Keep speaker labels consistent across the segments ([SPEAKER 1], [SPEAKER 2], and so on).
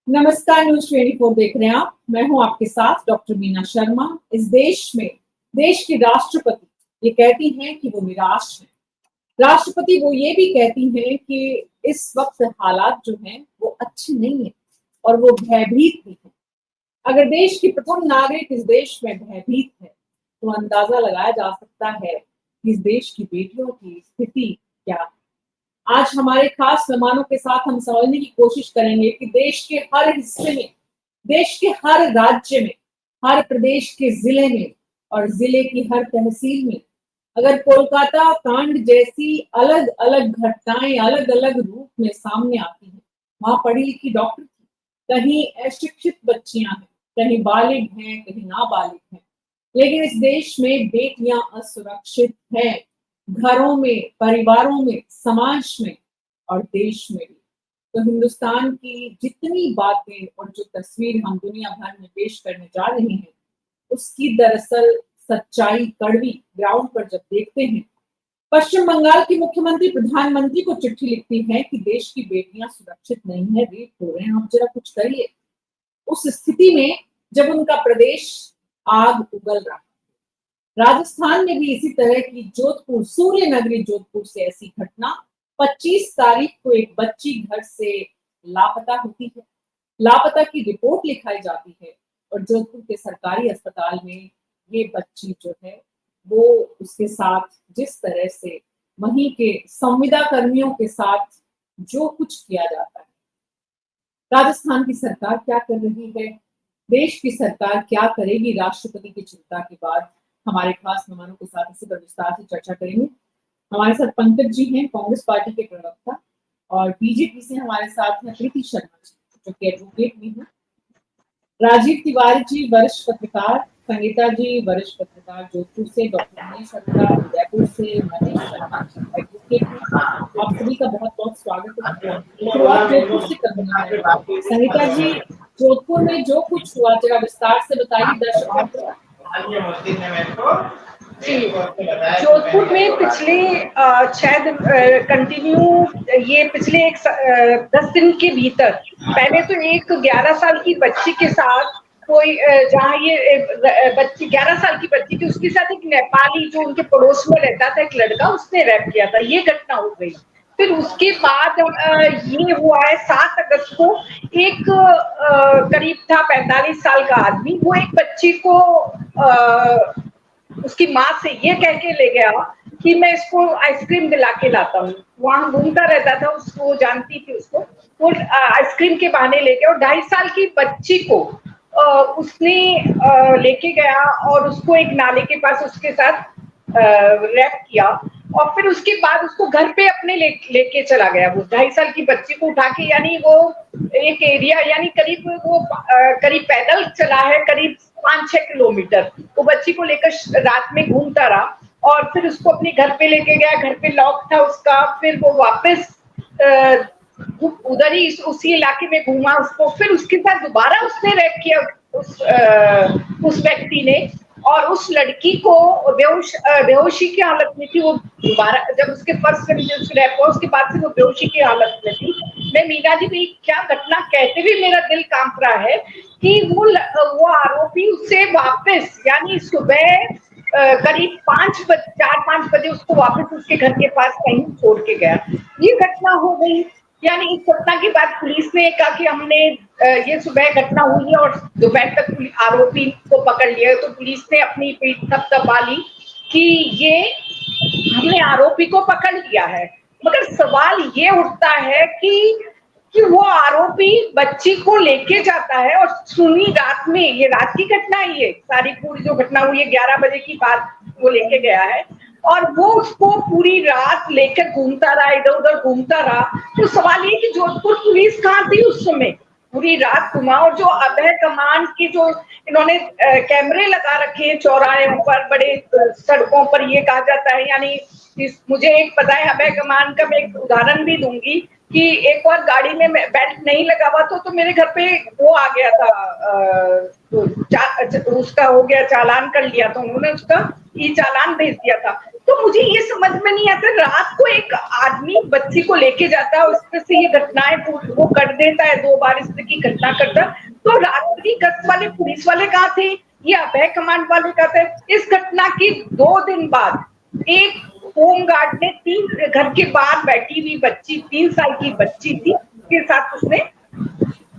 [SPEAKER 1] नमस्कार, न्यूज 24 देख रहे हैं आप। मैं हूं आपके साथ डॉक्टर मीना शर्मा। इस देश में देश की राष्ट्रपति ये कहती हैं कि वो निराश है। राष्ट्रपति वो ये भी कहती हैं कि इस वक्त हालात जो हैं वो अच्छे नहीं है और वो भयभीत भी है। अगर देश की प्रथम नागरिक इस देश में भयभीत है तो अंदाजा लगाया जा सकता है कि इस देश की बेटियों की स्थिति क्या है। आज हमारे खास मेहमानों के साथ हम समझने की कोशिश करेंगे कि देश के हर हिस्से में, देश के हर राज्य में, हर प्रदेश के जिले में और जिले की हर तहसील में अगर कोलकाता कांड जैसी अलग अलग घटनाएं अलग अलग रूप में सामने आती हैं, वहां पढ़ी लिखी डॉक्टर थी, कहीं अशिक्षित बच्चियां हैं, कहीं बालिग हैं, कहीं नाबालिग हैं, लेकिन इस देश में बेटियां असुरक्षित हैं, घरों में, परिवारों में, समाज में और देश में भी। तो हिंदुस्तान की जितनी बातें और जो तस्वीर हम दुनिया भर में पेश करने जा रहे हैं, उसकी दरअसल सच्चाई कड़वी ग्राउंड पर जब देखते हैं। पश्चिम बंगाल की मुख्यमंत्री प्रधानमंत्री को चिट्ठी लिखती है कि देश की बेटियां सुरक्षित नहीं है, रेप हो रहे हैं, आप जरा कुछ करिए। उस स्थिति में जब उनका प्रदेश आग उगल रहा, राजस्थान में भी इसी तरह की जोधपुर, सूर्य नगरी जोधपुर से ऐसी घटना 25 तारीख को एक बच्ची घर से लापता होती है। लापता की रिपोर्ट लिखाई जाती है और जोधपुर के सरकारी अस्पताल में ये बच्ची जो है वो उसके साथ जिस तरह से वहीं के संविदा कर्मियों के साथ जो कुछ किया जाता है। राजस्थान की सरकार क्या कर रही है, देश की सरकार क्या करेगी राष्ट्रपति की चिंता के बाद, हमारे खास मेहमानों के साथ इसी पर विस्तार से चर्चा करेंगे। हमारे साथ पंकज जी हैं, कांग्रेस पार्टी के प्रवक्ता, और बीजेपी से हमारे साथ हैं प्रीति शर्मा जी जो कि एडवोकेट भी हैं, राजीव तिवारी जी वरिष्ठ पत्रकार, संगीता जी वरिष्ठ पत्रकार जोधपुर से, डॉक्टर मनीष अरोड़ा उदयपुर से, मनीष शर्मा एडवोकेट हैं। आप सभी का बहुत बहुत स्वागत है। शुरुआत जोधपुर से करूंगा मैं। संगीता जी, जोधपुर में जो कुछ हुआ जरा विस्तार से बताइए दर्शकों को।
[SPEAKER 2] जी, जोधपुर में पिछले 6 दिन कंटिन्यू ये पिछले 10 दिन के भीतर पहले तो एक 11 साल की बच्ची के साथ कोई जहाँ ये बच्ची 11 साल की बच्ची थी, उसके साथ एक नेपाली जो उनके पड़ोस में रहता था एक लड़का, उसने रैप किया था। ये घटना हो गई। फिर उसके बाद ये हुआ है 7 अगस्त को एक करीब था 45 साल का आदमी, वो एक बच्ची को उसकी माँ से ये कह के ले गया कि मैं इसको आइसक्रीम दिला के लाता हूँ। वहां घूमता रहता था, उसको जानती थी उसको, वो आइसक्रीम के बहाने ले गया और 2.5 साल की बच्ची को उसने लेके गया और उसको एक नाले के पास उसके साथ रैप किया और फिर उसके बाद उसको घर पे अपने लेके चला गया। वो 2.5 साल की बच्ची को उठा के, यानी वो एक एरिया, यानी करीब वो करीब पैदल चला है करीब 5-6 किलोमीटर। वो बच्ची को लेकर रात में घूमता रहा और फिर उसको अपने घर पे लेके गया। घर पे लॉक था उसका। फिर वो वापस उधर ही उसी इलाके में घूमा उसको, फिर उसके साथ दोबारा उसने रैप किया उस व्यक्ति ने, और उस लड़की को बेहोशी की हालत में थी। वो दोबारा जब उसके फर्स्ट रैप हुआ उसके बाद से वो बेहोशी की हालत में थी। मैं मीना जी भी क्या घटना कहते हुए मेरा दिल कांप रहा है कि वो आरोपी उससे वापस, यानी सुबह करीब 4-5 बजे उसको वापस उसके घर के पास कहीं छोड़ के गया। ये घटना हो गई। यानी इस घटना के बाद पुलिस ने कहा कि हमने ये सुबह घटना हुई है और दोपहर तक आरोपी को पकड़ लिया। तो पुलिस ने अपनी पीठ थपथपा ली कि ये हमने आरोपी को पकड़ लिया है। मगर सवाल ये उठता है कि वो आरोपी बच्ची को लेके जाता है और सुनी रात में, ये रात की घटना है, ये सारी पूरी जो घटना हुई है 11 बजे की बात, वो लेके गया है और वो उसको पूरी रात लेकर घूमता रहा, इधर उधर घूमता रहा। तो सवाल ये कि जोधपुर पुलिस कहाँ थी उस समय? पूरी रात घुमा। और जो अभय कमान की जो इन्होंने कैमरे लगा रखे हैं चौराहों पर, बड़े सड़कों पर, ये कहा जाता है, यानी मुझे एक पता है अभय कमान का, मैं एक उदाहरण भी दूंगी कि एक बार गाड़ी में बेल्ट नहीं लगा हुआ तो मेरे घर पे वो आ गया था, उसका हो गया, चालान कर लिया था उन्होंने, उसका ई चालान भेज दिया था। तो मुझे ये समझ में नहीं आता, रात को एक आदमी बच्ची को लेके जाता है, उसमें से ये घटनाएं वो कर देता है, 2 बार इस तरह की घटना करता है, तो रात्रि गश्त वाले पुलिस वाले कहाँ थे, ये अभय कमांड वाले कहाँ थे? इस घटना के 2 दिन बाद एक होमगार्ड ने 3 घर के बाहर बैठी हुई बच्ची, 3 साल की बच्ची थी, उसके साथ उसने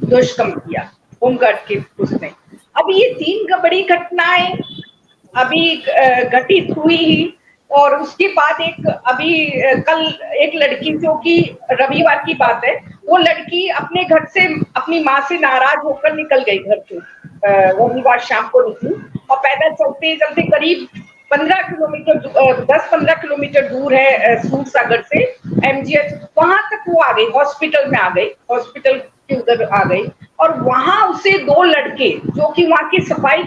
[SPEAKER 2] दुष्कर्म किया, होमगार्ड के उसने। अब ये 3 बड़ी घटनाएं अभी घटित हुई ही, और उसके बाद एक अभी कल एक लड़की, जो कि रविवार की बात है, वो लड़की अपने घर से अपनी माँ से नाराज होकर निकल गई घर से, रविवार शाम को निकली और पैदल चलते चलते करीब 15 किलोमीटर 10-15 किलोमीटर दूर है सूर सागर से एमजीएच, वहां तक वो आ गई, हॉस्पिटल में आ गई, हॉस्पिटल के उधर आ गई, और वहां उसे 2 लड़के, जो कि वहां की सफाई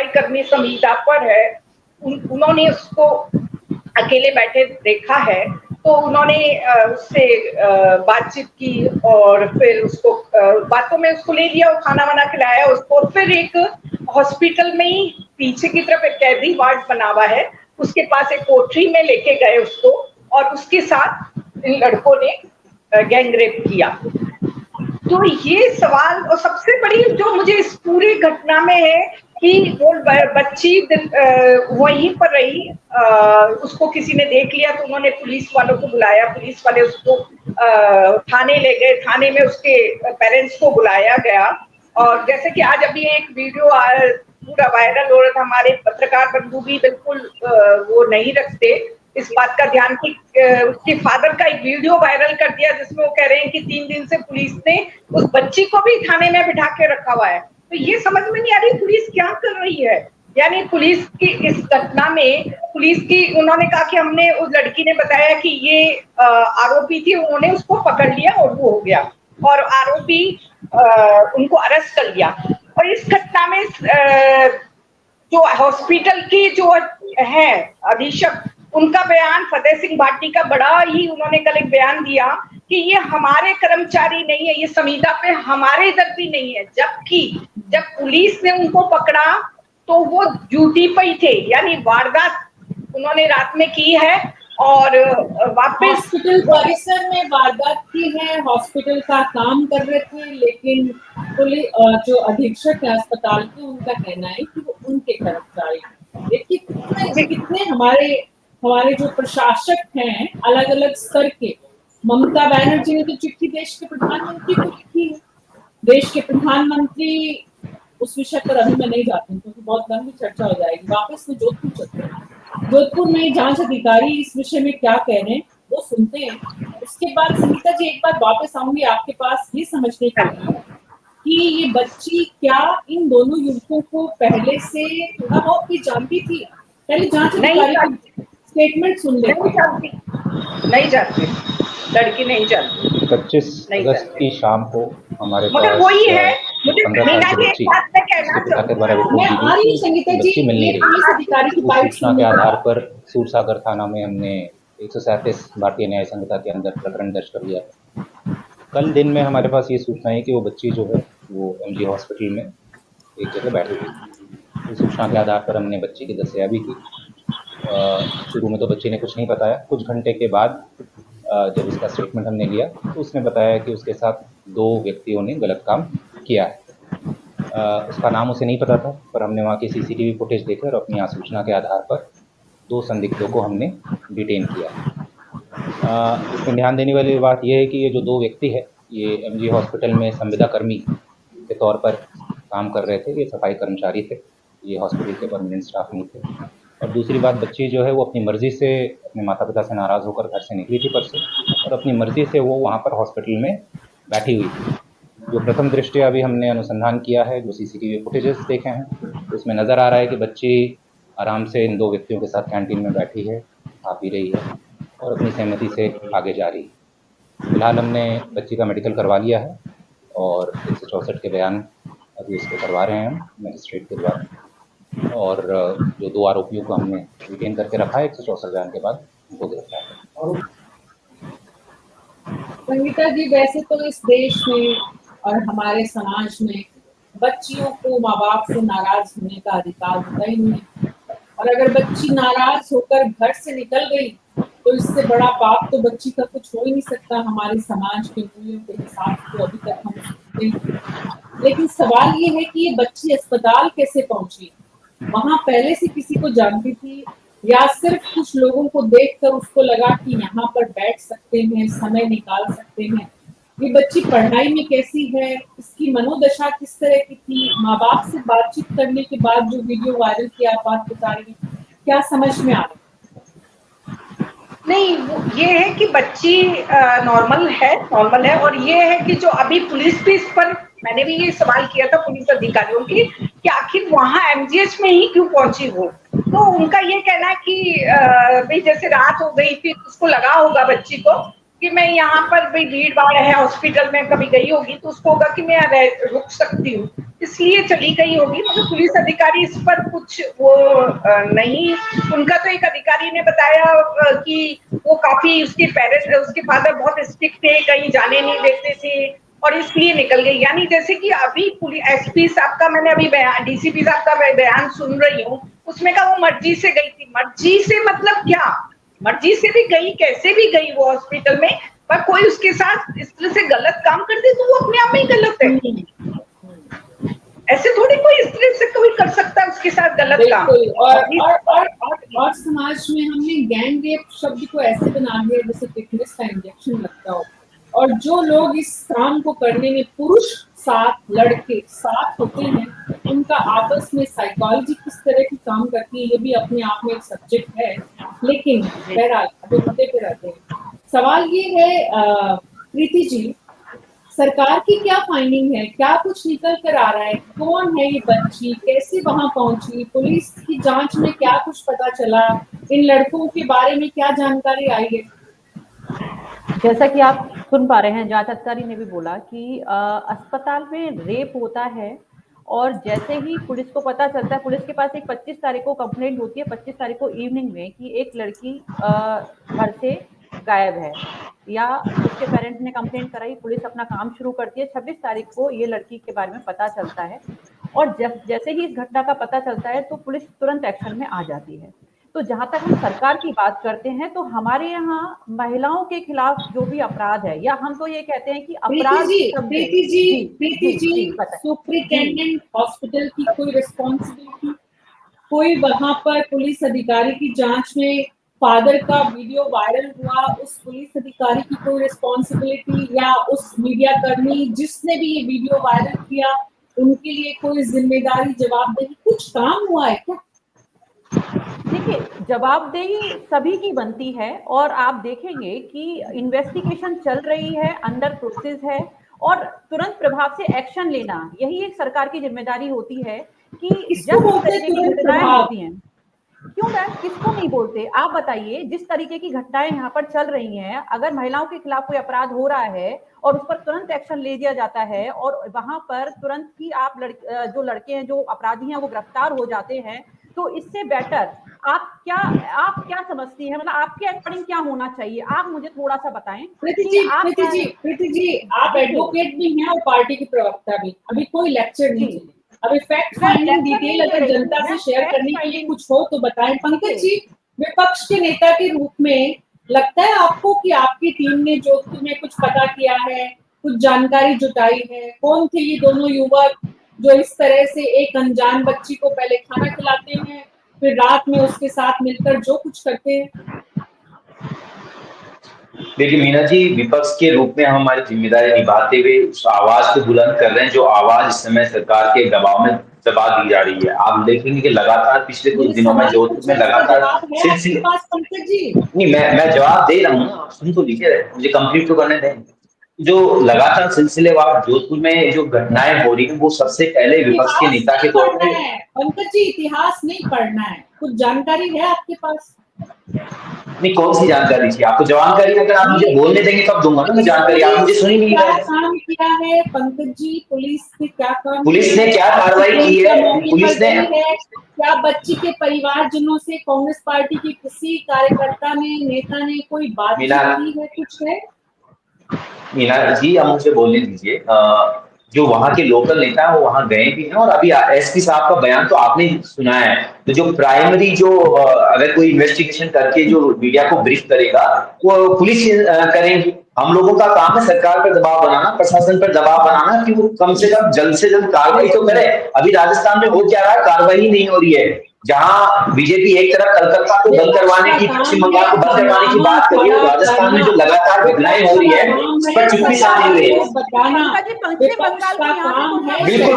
[SPEAKER 2] कर्मी संहिता पर है, उन्होंने उसको अकेले बैठे देखा है, तो उन्होंने उससे बातचीत की और फिर उसको बातों में उसको ले लिया, वो खाना वाना खिलाया उसको, फिर एक हॉस्पिटल में ही पीछे की तरफ एक कैदी वार्ड बना हुआ है, उसके पास एक कोठरी में लेके गए उसको, और उसके साथ इन लड़कों ने गैंगरेप किया। तो ये सवाल, और सबसे बड़ी जो मुझे इस पूरी घटना में है कि वो बच्ची वहीं पर रही, उसको किसी ने देख लिया तो उन्होंने पुलिस वालों को बुलाया, पुलिस वाले उसको थाने ले गए, थाने में उसके पेरेंट्स को बुलाया गया, और जैसे कि आज अभी एक वीडियो पूरा वायरल हो रहा था, हमारे पत्रकार बंधु भी बिल्कुल वो नहीं रखते इस बात का ध्यान कि उसके फादर का एक वीडियो वायरल कर दिया, जिसमें वो कह रहे हैं कि 3 दिन से पुलिस ने उस बच्ची को भी थाने में बिठा के रखा हुआ है। तो ये समझ में नहीं आ रही पुलिस क्या कर रही है। यानी पुलिस की इस घटना में, पुलिस की, उन्होंने कहा कि हमने, उस लड़की ने बताया कि ये आरोपी थी, उन्होंने उसको पकड़ लिया और वो हो गया, और आरोपी उनको अरेस्ट कर लिया। और इस घटना में जो हॉस्पिटल की जो है अधीक्षक, उनका बयान, फतेह सिंह भाटी का, बड़ा ही उन्होंने कल एक बयान दिया कि ये हमारे कर्मचारी नहीं है, ये संविदा पे हमारे इधर भी नहीं है, जबकि जब पुलिस ने उनको पकड़ा तो वो ड्यूटी पे ही थे, यानी वारदात उन्होंने रात में की है, और वापस
[SPEAKER 1] हॉस्पिटल परिसर में वारदात की है, हॉस्पिटल का काम कर रहे थे, लेकिन पुलिस जो अधीक्षक है अस्पताल के, उनका कहना है कि वो उनके कर्मचारी हैं। देखिए कितने हमारे जो प्रशासक हैं अलग अलग स्तर के। ममता बनर्जी ने तो चिट्ठी देश के प्रधानमंत्री को लिखी है। देश के प्रधानमंत्री, उस विषय पर अभी मैं नहीं जाती हूँ क्योंकि बहुत लंबी चर्चा हो जाएगी। वापस में जोधपुर चलते हैं। जोधपुर में जांच अधिकारी इस विषय में क्या कह रहे हैं वो सुनते हैं। उसके बाद संगीता जी एक बार वापस आऊंगी आपके पास ये समझने के लिए कि ये बच्ची क्या इन दोनों युवकों को पहले से थोड़ा बहुत भी जानती थी। पहले जांच अधिकारी की स्टेटमेंट सुन लेते हैं।
[SPEAKER 2] नहीं जानती, लड़की नहीं जानती।
[SPEAKER 3] 25 अगस्त की शाम को हमारे
[SPEAKER 2] मगर
[SPEAKER 3] पास
[SPEAKER 2] वही है, मुझे
[SPEAKER 3] 15 साल की बच्ची उसके पिता के द्वारा रिपोर्ट दी थी कि बच्ची मिल नहीं रही। उस सूचना के आधार पर सूरसागर थाना में हमने 137 भारतीय न्याय संहिता के अंदर प्रकरण दर्ज कर लिया है। कल दिन में हमारे पास ये सूचना है कि वो बच्ची जो है वो एमजी हॉस्पिटल में एक जगह बैठी हुई। इस सूचना के आधार पर हमने बच्ची की दस्तयाबी की। शुरू में तो बच्ची ने कुछ नहीं बताया। कुछ घंटे के बाद जब उसका स्टेटमेंट हमने लिया तो उसने बताया कि उसके साथ 2 व्यक्तियों ने गलत काम किया है। उसका नाम उसे नहीं पता था, पर हमने वहाँ की सीसीटीवी फुटेज देखे और अपनी सूचना के आधार पर 2 संदिग्धों को हमने डिटेन किया। इसमें ध्यान देने वाली बात यह है कि ये जो 2 व्यक्ति है, ये एमजी हॉस्पिटल में संविदा कर्मी के तौर पर काम कर रहे थे। ये सफाई कर्मचारी थे, ये हॉस्पिटल के परमानेंट स्टाफ नहीं थे। और दूसरी बात, बच्ची जो है वो अपनी मर्ज़ी से अपने माता पिता से नाराज़ होकर घर से निकली थी परसों, और अपनी मर्ज़ी से वो वहाँ पर हॉस्पिटल में बैठी हुई थी। जो प्रथम दृष्टया अभी हमने अनुसंधान किया है, जो सीसीटीवी फुटेजेस देखे हैं, तो उसमें नज़र आ रहा है कि बच्ची आराम से इन 2 व्यक्तियों के साथ कैंटीन में बैठी है, खा पी रही है और अपनी सहमति से आगे जा रही है। फिलहाल हमने बच्ची का मेडिकल करवा लिया है और 164 के बयान अभी उसके करवा रहे हैं हम मजिस्ट्रेट के द्वारा, और जो 2 आरोपियों को हमने डिटेन करके रखा है 164 बयान के बाद उनको गिरफ्तार।
[SPEAKER 1] संगीता जी, वैसे तो इस देश में और हमारे समाज में बच्चियों को माँ बाप से नाराज होने का अधिकार होता ही नहीं है। और अगर बच्ची नाराज होकर घर से निकल गई तो इससे बड़ा पाप तो बच्ची का कुछ हो ही नहीं सकता हमारे समाज के मूल्यों के हिसाब से, तो अभी तक हम सुनते हैं। लेकिन सवाल ये है कि ये बच्ची अस्पताल कैसे पहुंची, वहां पहले से किसी को जानती थी या सिर्फ कुछ लोगों को देखकर उसको लगा कि यहाँ पर बैठ सकते हैं, समय निकाल सकते हैं। ये बच्ची पढ़ाई में कैसी है, इसकी मनोदशा किस तरह की थी, माँ बाप से बातचीत करने के बाद जो वीडियो वायरल किया आप बात बता रही हैं, क्या समझ में आ रहा है?
[SPEAKER 2] नहीं, ये है कि बच्ची नॉर्मल है और ये है कि जो अभी पुलिस भी इस पर, मैंने भी ये सवाल किया था पुलिस अधिकारियों की कि आखिर वहां एमजीएच में ही क्यों पहुंची वो। तो उनका ये कहना है कि भाई जैसे रात हो गई थी, उसको लगा होगा बच्ची को कि मैं यहाँ पर भाई भीड़ भाड़ है, हॉस्पिटल में कभी गई होगी तो उसको होगा कि मैं रुक सकती हूँ, इसलिए चली गई होगी। मगर पुलिस अधिकारी इस पर कुछ वो नहीं। उनका तो एक अधिकारी ने बताया कि वो काफी, उसके पेरेंट्स, उसके फादर बहुत स्ट्रिक्ट थे, कहीं जाने नहीं देते थे और इसलिए निकल गई। यानी जैसे कि अभी एसपी साहब का मैंने अभी डीसीपी साहब का बयान सुन रही हूँ, उसमें का वो मर्जी से गई थी। मर्जी से मतलब क्या, मर्जी से भी गई, कैसे भी गई वो हॉस्पिटल में, पर कोई उसके साथ इस तरह से गलत काम कर दे तो वो अपने आप में ही गलत है। ऐसे थोड़ी कोई इस तरह से कोई कर सकता है उसके साथ गलत काम।
[SPEAKER 1] और समाज में हमने गैंग रेप शब्द को ऐसे बना दिया जैसे टिटनेस का इंजेक्शन लगता हो। और जो लोग इस काम को करने में पुरुष साथ, लड़के साथ होते हैं, उनका आपस में साइकोलॉजी किस तरह की काम करती है, ये भी अपने आप में एक सब्जेक्ट है। लेकिन बहरहाल अभी मुद्दे पे रहते हैं। सवाल ये है प्रीति जी, सरकार की क्या फाइंडिंग है, क्या कुछ निकल कर आ रहा है, कौन है ये बच्ची, कैसे वहां पहुंची, पुलिस की जांच में क्या कुछ पता चला, इन लड़कों के बारे में क्या जानकारी आई है?
[SPEAKER 4] जैसा कि आप सुन पा रहे हैं, जांच अधिकारी ने भी बोला कि अस्पताल में रेप होता है और जैसे ही पुलिस को पता चलता है, पुलिस के पास एक 25 तारीख को कंप्लेंट होती है, 25 तारीख को इवनिंग में, कि एक लड़की घर से गायब है या उसके पेरेंट्स ने कंप्लेंट कराई, पुलिस अपना काम शुरू करती है। 26 तारीख को ये लड़की के बारे में पता चलता है और जैसे ही इस घटना का पता चलता है तो पुलिस तुरंत एक्शन में आ जाती है। तो जहां तक हम सरकार की बात करते हैं तो हमारे यहाँ महिलाओं के खिलाफ जो भी अपराध है, या हम तो ये कहते हैं कि अपराध,
[SPEAKER 1] प्रीति जी, सुपरिटेंडेंट हॉस्पिटल की कोई रिस्पॉन्सिबिलिटी, कोई वहां पर पुलिस अधिकारी की जांच में फादर का वीडियो वायरल हुआ, उस पुलिस अधिकारी की कोई रिस्पॉन्सिबिलिटी, या उस मीडिया कर्मी जिसने भी ये वीडियो वायरल किया उनके लिए कोई जिम्मेदारी, जवाबदेही, कुछ काम हुआ है क्या?
[SPEAKER 4] देखिए, जवाबदेही सभी की बनती है और आप देखेंगे कि इन्वेस्टिगेशन चल रही है, अंडर प्रोसेस है और तुरंत प्रभाव से एक्शन लेना, यही एक सरकार की जिम्मेदारी होती है कि जब इस तरीके की घटनाएं होती हैं, क्यों मैम, किसको नहीं बोलते? आप बताइए, जिस तरीके की घटनाएं यहाँ पर चल रही हैं, अगर महिलाओं के खिलाफ कोई अपराध हो रहा है और उस पर तुरंत एक्शन ले दिया जाता है और वहां पर तुरंत ही आप जो लड़के हैं, जो अपराधी हैं, वो गिरफ्तार हो जाते हैं, तो इससे बेटर आप क्या समझती हैं? मतलब आपके अकॉर्डिंग क्या होना चाहिए? आप मुझे थोड़ा सा बताएं।
[SPEAKER 1] प्रीति जी, आप एडवोकेट भी हैं और पार्टी की प्रवक्ता भी। अभी कोई लेक्चर नहीं चाहिए, अभी फैक्ट फाइंडिंग डिटेल अगर जनता से शेयर करने के लिए कुछ हो तो बताएं। पंकज जी, विपक्ष के नेता के रूप में लगता है आपको कि आपकी टीम ने जोधपुर में कुछ पता किया है, कुछ जानकारी जुटाई है? कौन थे ये दोनों युवक जो इस तरह से एक अनजान बच्ची को पहले खाना खिलाते हैं, फिर रात में उसके साथ मिलकर जो कुछ करते हैं?
[SPEAKER 5] देखिए मीना जी, विपक्ष के रूप में हम हमारी जिम्मेदारी निभाते हुए उस आवाज को बुलंद कर रहे हैं जो आवाज इस समय सरकार के दबाव में दबा दी जा रही है। आप देखेंगे कि लगातार पिछले कुछ दिनों में जोधपुर में लगातार नहीं, मैं जवाब दे रहा हूँ, आप सुन तो लीजिए, मुझे कंप्लीट तो करने दें। जो लगातार सिलसिलेवार जोधपुर में जो घटनाएं हो रही है, वो सबसे पहले विपक्ष के नेता के तौर पर।
[SPEAKER 1] पंकज जी, इतिहास नहीं पढ़ना है, कुछ जानकारी है आपके पास?
[SPEAKER 5] नहीं, कौन सी जानकारी थी आपको? जानकारी अगर आप मुझे बोलने देंगे तब दूंगा ना मैं जानकारी, आप मुझे सुनी नहीं रहे।
[SPEAKER 1] काम किया है पंकज जी, पुलिस ने क्या काम,
[SPEAKER 5] पुलिस ने क्या कार्रवाई की है? पुलिस ने
[SPEAKER 1] क्या बच्ची के परिवारजनों से कांग्रेस पार्टी के किसी कार्यकर्ता ने, नेता ने कोई बातचीत की है, कुछ है?
[SPEAKER 5] मीना जी, अब मुझे बोलने दीजिए। जो वहाँ के लोकल नेता हैं वो वहाँ गए भी हैं, और अभी एसपी साहब का बयान तो आपने सुना है। तो जो प्राइमरी जो अगर कोई इन्वेस्टिगेशन करके जो मीडिया को ब्रीफ करेगा वो पुलिस करेंगी। हम लोगों का काम है सरकार पर दबाव बनाना, प्रशासन पर दबाव बनाना कि वो कम से कम जल्द से जल्द कार्रवाई तो करे। अभी राजस्थान में हो क्या रहा है, कार्रवाई नहीं हो रही है। जहां बीजेपी एक तरफ कलकत्ता को बंद करवाने की, पश्चिम बंगाल को बंद करवाने की बात कर रही है, राजस्थान में जो लगातार घटनाएं हो रही है उस पर चुप्पी साधी हुई है।
[SPEAKER 4] पश्चिम बंगाल को यहाँ पे बुलवाइए।
[SPEAKER 5] बिल्कुल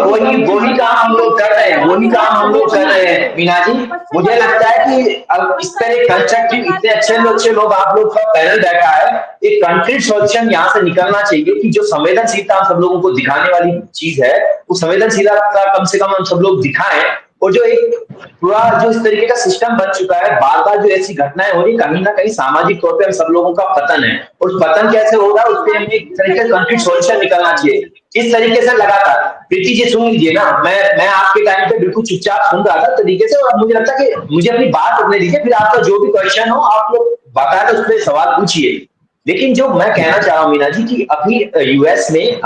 [SPEAKER 5] वही काम हम लोग कर रहे हैं, वही काम हम लोग कर रहे हैं मीना जी। मुझे लगता है कि अब इस तरह कंस्ट्रक्टिव, इतने अच्छे लोग आप लोग का पैनल बैठा है, एक कंक्रीट सॉल्यूशन यहाँ से निकलना चाहिए कि जो संवेदनशीलता हम सब लोगों को दिखाने वाली चीज है, वो संवेदनशीलता कम से कम हम सब लोग दिखाएं। और जो एक पूरा जो इस तरीके का सिस्टम बन चुका है, बार बार जो ऐसी घटनाएं हो रही, कहीं ना कहीं सामाजिक तौर पे हम सब लोगों का पतन है। और पतन कैसे हो रहा है, उस पर हमें एक तरीके का कंक्रीट सॉल्यूशन निकलना चाहिए। इस तरीके से लगातार प्रीति जी सुन लीजिए ना, मैं आपके टाइम पे बिल्कुल चुपचाप सुन रहा था तरीके से, और मुझे लगता है कि मुझे अपनी बात रखने दीजिए, फिर आपका जो भी क्वेश्चन हो आप लोग बाकायदा उस पर सवाल पूछिए। लेकिन जो मैं कहना चाह रहा हूँ मीना जी कि अभी यूएस में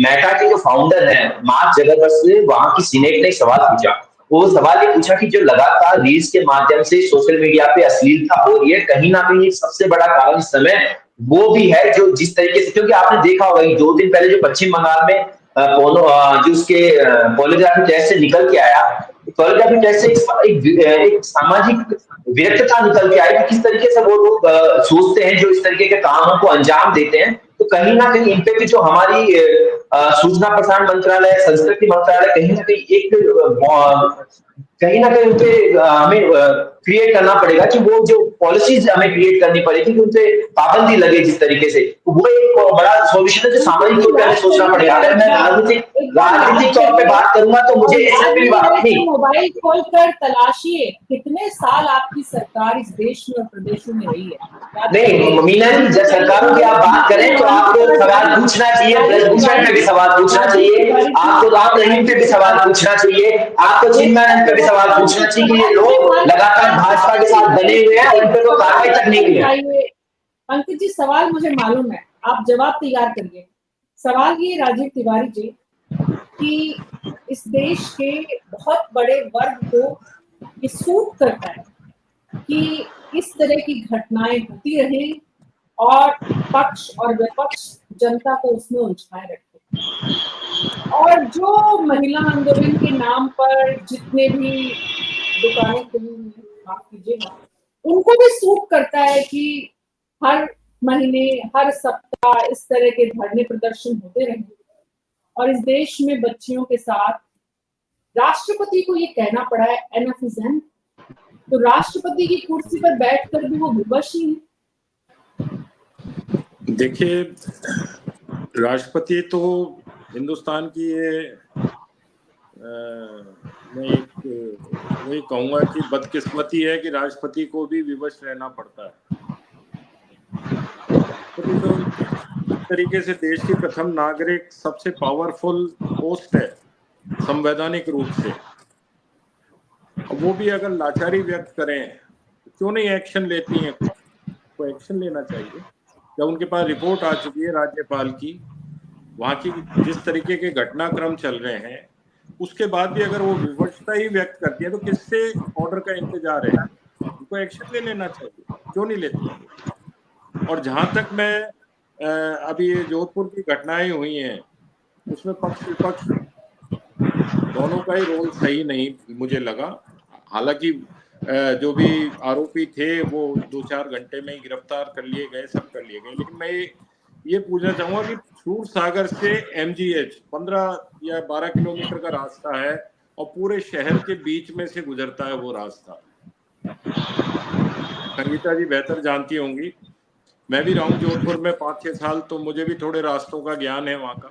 [SPEAKER 5] मेटा के जो फाउंडर हैं मार्क जगरबर्ग से वहां की सीनेट ने सवाल पूछा। वो सवाल ये पूछा कि जो लगातार रील्स के माध्यम से सोशल मीडिया पे अश्लीलता हो रही है, कहीं ना कहीं सबसे बड़ा कारण इस समय वो भी है जो जिस तरीके से, क्योंकि आपने देखा होगा 2 दिन पहले जो पश्चिम बंगाल में जो उसके पॉलीग्राफी टेस्ट से निकल के आया, पॉलीग्राफी टेस्ट से एक सामाजिक व्यक्तता निकल के आई कि किस तरीके से वो लोग सोचते हैं, जो इस तरीके के कामों को अंजाम देते हैं। तो कहीं ना कहीं इन पे भी जो हमारी सूचना प्रसारण मंत्रालय, संस्कृति मंत्रालय, कहीं ना कहीं उनपे हमें क्रिएट करना पड़ेगा कि वो जो पॉलिसीज हमें क्रिएट करनी पड़ेगी कि उनपे पाबंदी लगे जिस तरीके से। तो वो एक बड़ा सॉल्यूशन है जो सामाजिक तौर पर हमें सोचना पड़ेगा। अगर मैं राजनीतिक तौर पे बात करूंगा तो मुझे इससे बात नहीं।
[SPEAKER 1] मोबाइल खोल कर तलाशिए कितने साल आपकी सरकार इस देश में और प्रदेशों में रही है।
[SPEAKER 5] नहीं मीना जी, जब सरकारों की आप बात करें तो आपको सवाल पूछना चाहिए, ब्रजभूषण पे भी सवाल पूछना चाहिए, आपको राम रहीम पे भी सवाल पूछना चाहिए, आपको चिन्मयानंद पे भी सवाल पूछना चाहिए कि ये लोग लगातार भाजपा के साथ बने हुए हैं, उन पे तो कार्रवाई तक नहीं हुई है।
[SPEAKER 1] अंकित जी सवाल मुझे मालूम है, आप जवाब तैयार करिए। सवाल ये राजीव तिवारी जी कि इस देश के बहुत बड़े वर्ग को ये सूट करता है कि इस तरह की घटनाएं होती रहें और पक्ष और विपक्ष जनता को उसमें उलझाए रखे। और जो महिला आंदोलन के नाम पर जितने भी दुकानें खुली हुई, माफ कीजिएगा, उनको भी सूट करता है कि हर महीने हर सप्ताह इस तरह के धरने प्रदर्शन होते रहे। और इस देश में बच्चियों के साथ राष्ट्रपति को ये कहना पड़ा है एनफ इज एनफ। तो राष्ट्रपति की कुर्सी पर बैठकर भी वो विवश ही है।
[SPEAKER 6] देखिए, राष्ट्रपति तो हिंदुस्तान की ये मैं वही कहूंगा कि बदकिस्मती है कि राष्ट्रपति को भी विवश रहना पड़ता है। तो इस तरीके से देश की प्रथम नागरिक, सबसे पावरफुल पोस्ट है संवैधानिक रूप से, वो भी अगर लाचारी व्यक्त करें तो क्यों नहीं एक्शन लेती हैं? को एक्शन लेना चाहिए। जब उनके पास रिपोर्ट आ चुकी है राज्यपाल की, वहाँ की जिस तरीके के घटनाक्रम चल रहे हैं, उसके बाद भी अगर वो विवशता ही व्यक्त करती है तो किससे ऑर्डर का इंतजार है? उनको एक्शन ले लेना चाहिए, क्यों नहीं लेती? और जहाँ तक मैं अभी जोधपुर की घटनाएं हुई हैं उसमें पक्ष विपक्ष दोनों का ही रोल सही नहीं मुझे लगा। हालांकि जो भी आरोपी थे वो 2-4 घंटे में ही गिरफ्तार कर लिए गए, सब कर लिए गए। लेकिन मैं ये पूछना चाहूंगा कि सूर सागर से MGH 15 या 12 किलोमीटर का रास्ता है और पूरे शहर के बीच में से गुजरता है वो रास्ता। संगीता जी बेहतर जानती होंगी, मैं भी रहा हूँ जोधपुर में 5-6 साल, तो मुझे भी थोड़े रास्तों का ज्ञान है वहाँ का।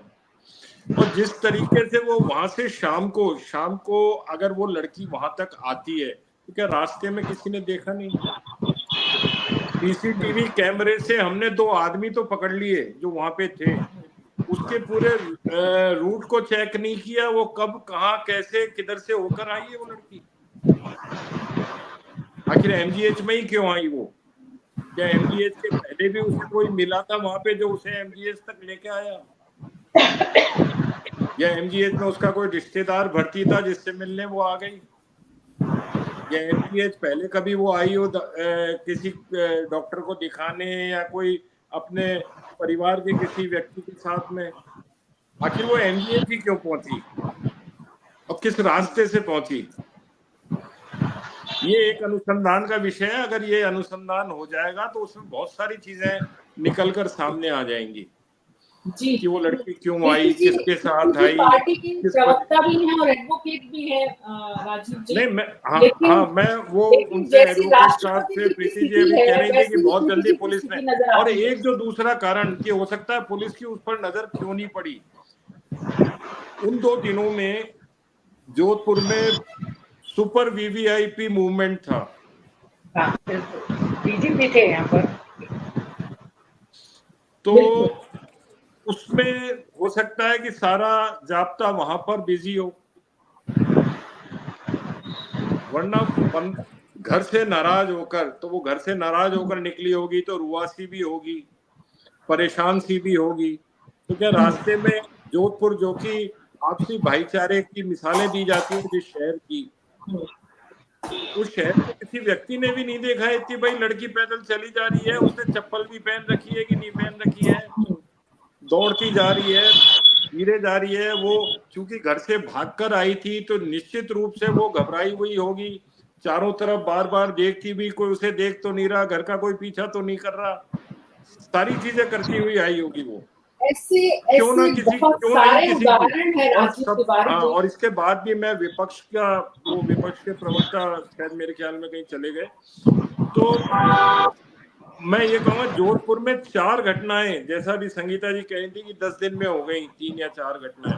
[SPEAKER 6] और जिस तरीके से वो वहां से शाम को अगर वो लड़की वहां तक आती है तो क्या रास्ते में किसी ने देखा नहीं? CCTV कैमरे से हमने 2 आदमी तो पकड़ लिए जो वहां पे थे, उसके पूरे रूट को चेक नहीं किया, वो कब कहाँ कैसे किधर से होकर आई है वो लड़की। आखिर MGH में ही क्यों आई वो? क्या MGH के पहले पहले भी उसे कोई मिला था वहां पे जो उसे एमजीएच तक लेके आया, या एमजीएच में उसका कोई रिश्तेदार भर्ती था जिससे मिलने वो आ गई, या एमजीएच पहले कभी वो आई हो किसी डॉक्टर को दिखाने या कोई अपने परिवार के किसी व्यक्ति के साथ में। आखिर वो एमजीएच ही क्यों पहुंची और किस रास्ते से पहुंची, ये एक अनुसंधान का विषय है। अगर ये अनुसंधान हो जाएगा तो उसमें बहुत सारी चीजें निकल कर सामने आ जाएंगी
[SPEAKER 1] जी
[SPEAKER 6] कि वो लड़की क्यों
[SPEAKER 1] प्रीति
[SPEAKER 6] आई,
[SPEAKER 1] जी,
[SPEAKER 6] किसके साथ
[SPEAKER 1] प्रीति जी
[SPEAKER 6] आई,
[SPEAKER 1] पार्टी के
[SPEAKER 6] किस
[SPEAKER 1] प्रवक्ता भी हैं और एडवोकेट भी हैं राजीव जी।
[SPEAKER 6] नहीं मैं मैं वो
[SPEAKER 1] लेकिन
[SPEAKER 6] उनसे
[SPEAKER 1] जैसी
[SPEAKER 6] एडवोकेट साहब
[SPEAKER 1] राष्ट्रपति
[SPEAKER 6] से
[SPEAKER 1] जी की
[SPEAKER 6] प्रीति जी
[SPEAKER 1] स्थिति
[SPEAKER 6] अभी
[SPEAKER 1] है
[SPEAKER 6] कह रही थी
[SPEAKER 1] वैसी
[SPEAKER 6] कि
[SPEAKER 1] ही
[SPEAKER 6] बहुत
[SPEAKER 1] प्रीति
[SPEAKER 6] जल्दी
[SPEAKER 1] जी की
[SPEAKER 6] पुलिस ने,
[SPEAKER 1] स्थिति नजर
[SPEAKER 6] और
[SPEAKER 1] आती है।
[SPEAKER 6] एक जो दूसरा कारण कि हो सकता है पुलिस की उस पर नजर क्यों नहीं पड़ी। उन 2 दिनों में जोधपुर में सुपर वीवीआईपी मूवमेंट था,
[SPEAKER 2] डीजीपी थे यहाँ पर,
[SPEAKER 6] तो
[SPEAKER 1] बिल्कुल।
[SPEAKER 6] उसमें हो सकता है कि सारा जाब्ता वहां पर बिजी हो, वरना घर से नाराज होकर, तो वो घर से नाराज होकर निकली होगी तो रुआसी भी होगी, परेशान सी भी होगी। तो क्या रास्ते में जोधपुर, जो कि आपसी भाईचारे की मिसालें दी जाती है जिस शहर की, उस शहर के किसी व्यक्ति ने भी नहीं देखा है कि भाई लड़की पैदल चली जा रही है, उसने चप्पल भी पहन रखी है कि नहीं पहन रखी है, दौड़ती जा रही है, धीरे जा रही है। वो चूंकि घर से भागकर आई थी तो निश्चित रूप से वो घबराई हुई होगी, चारों तरफ बार बार देखती भी, कोई उसे देख तो नहीं रहा, घर का कोई पीछा तो नहीं कर रहा, सारी चीजें करती हुई आई होगी वो।
[SPEAKER 1] ऐसे
[SPEAKER 6] क्यों ना
[SPEAKER 1] ऐसे
[SPEAKER 6] किसी,
[SPEAKER 1] बहुत
[SPEAKER 6] क्यों नहीं
[SPEAKER 1] सारे
[SPEAKER 6] किसी की,
[SPEAKER 1] उदाहरण है
[SPEAKER 6] और
[SPEAKER 1] राजीव
[SPEAKER 6] सब
[SPEAKER 1] तिवारी जी।
[SPEAKER 6] और इसके बाद भी मैं विपक्ष का, वो विपक्ष के प्रवक्ता शायद मेरे ख्याल में कहीं चले गए, तो मैं ये कहूंगा जोधपुर में 4 घटनाएं, जैसा भी संगीता जी कह रही थी कि 10 दिन में हो गई 3 या 4 घटनाएं,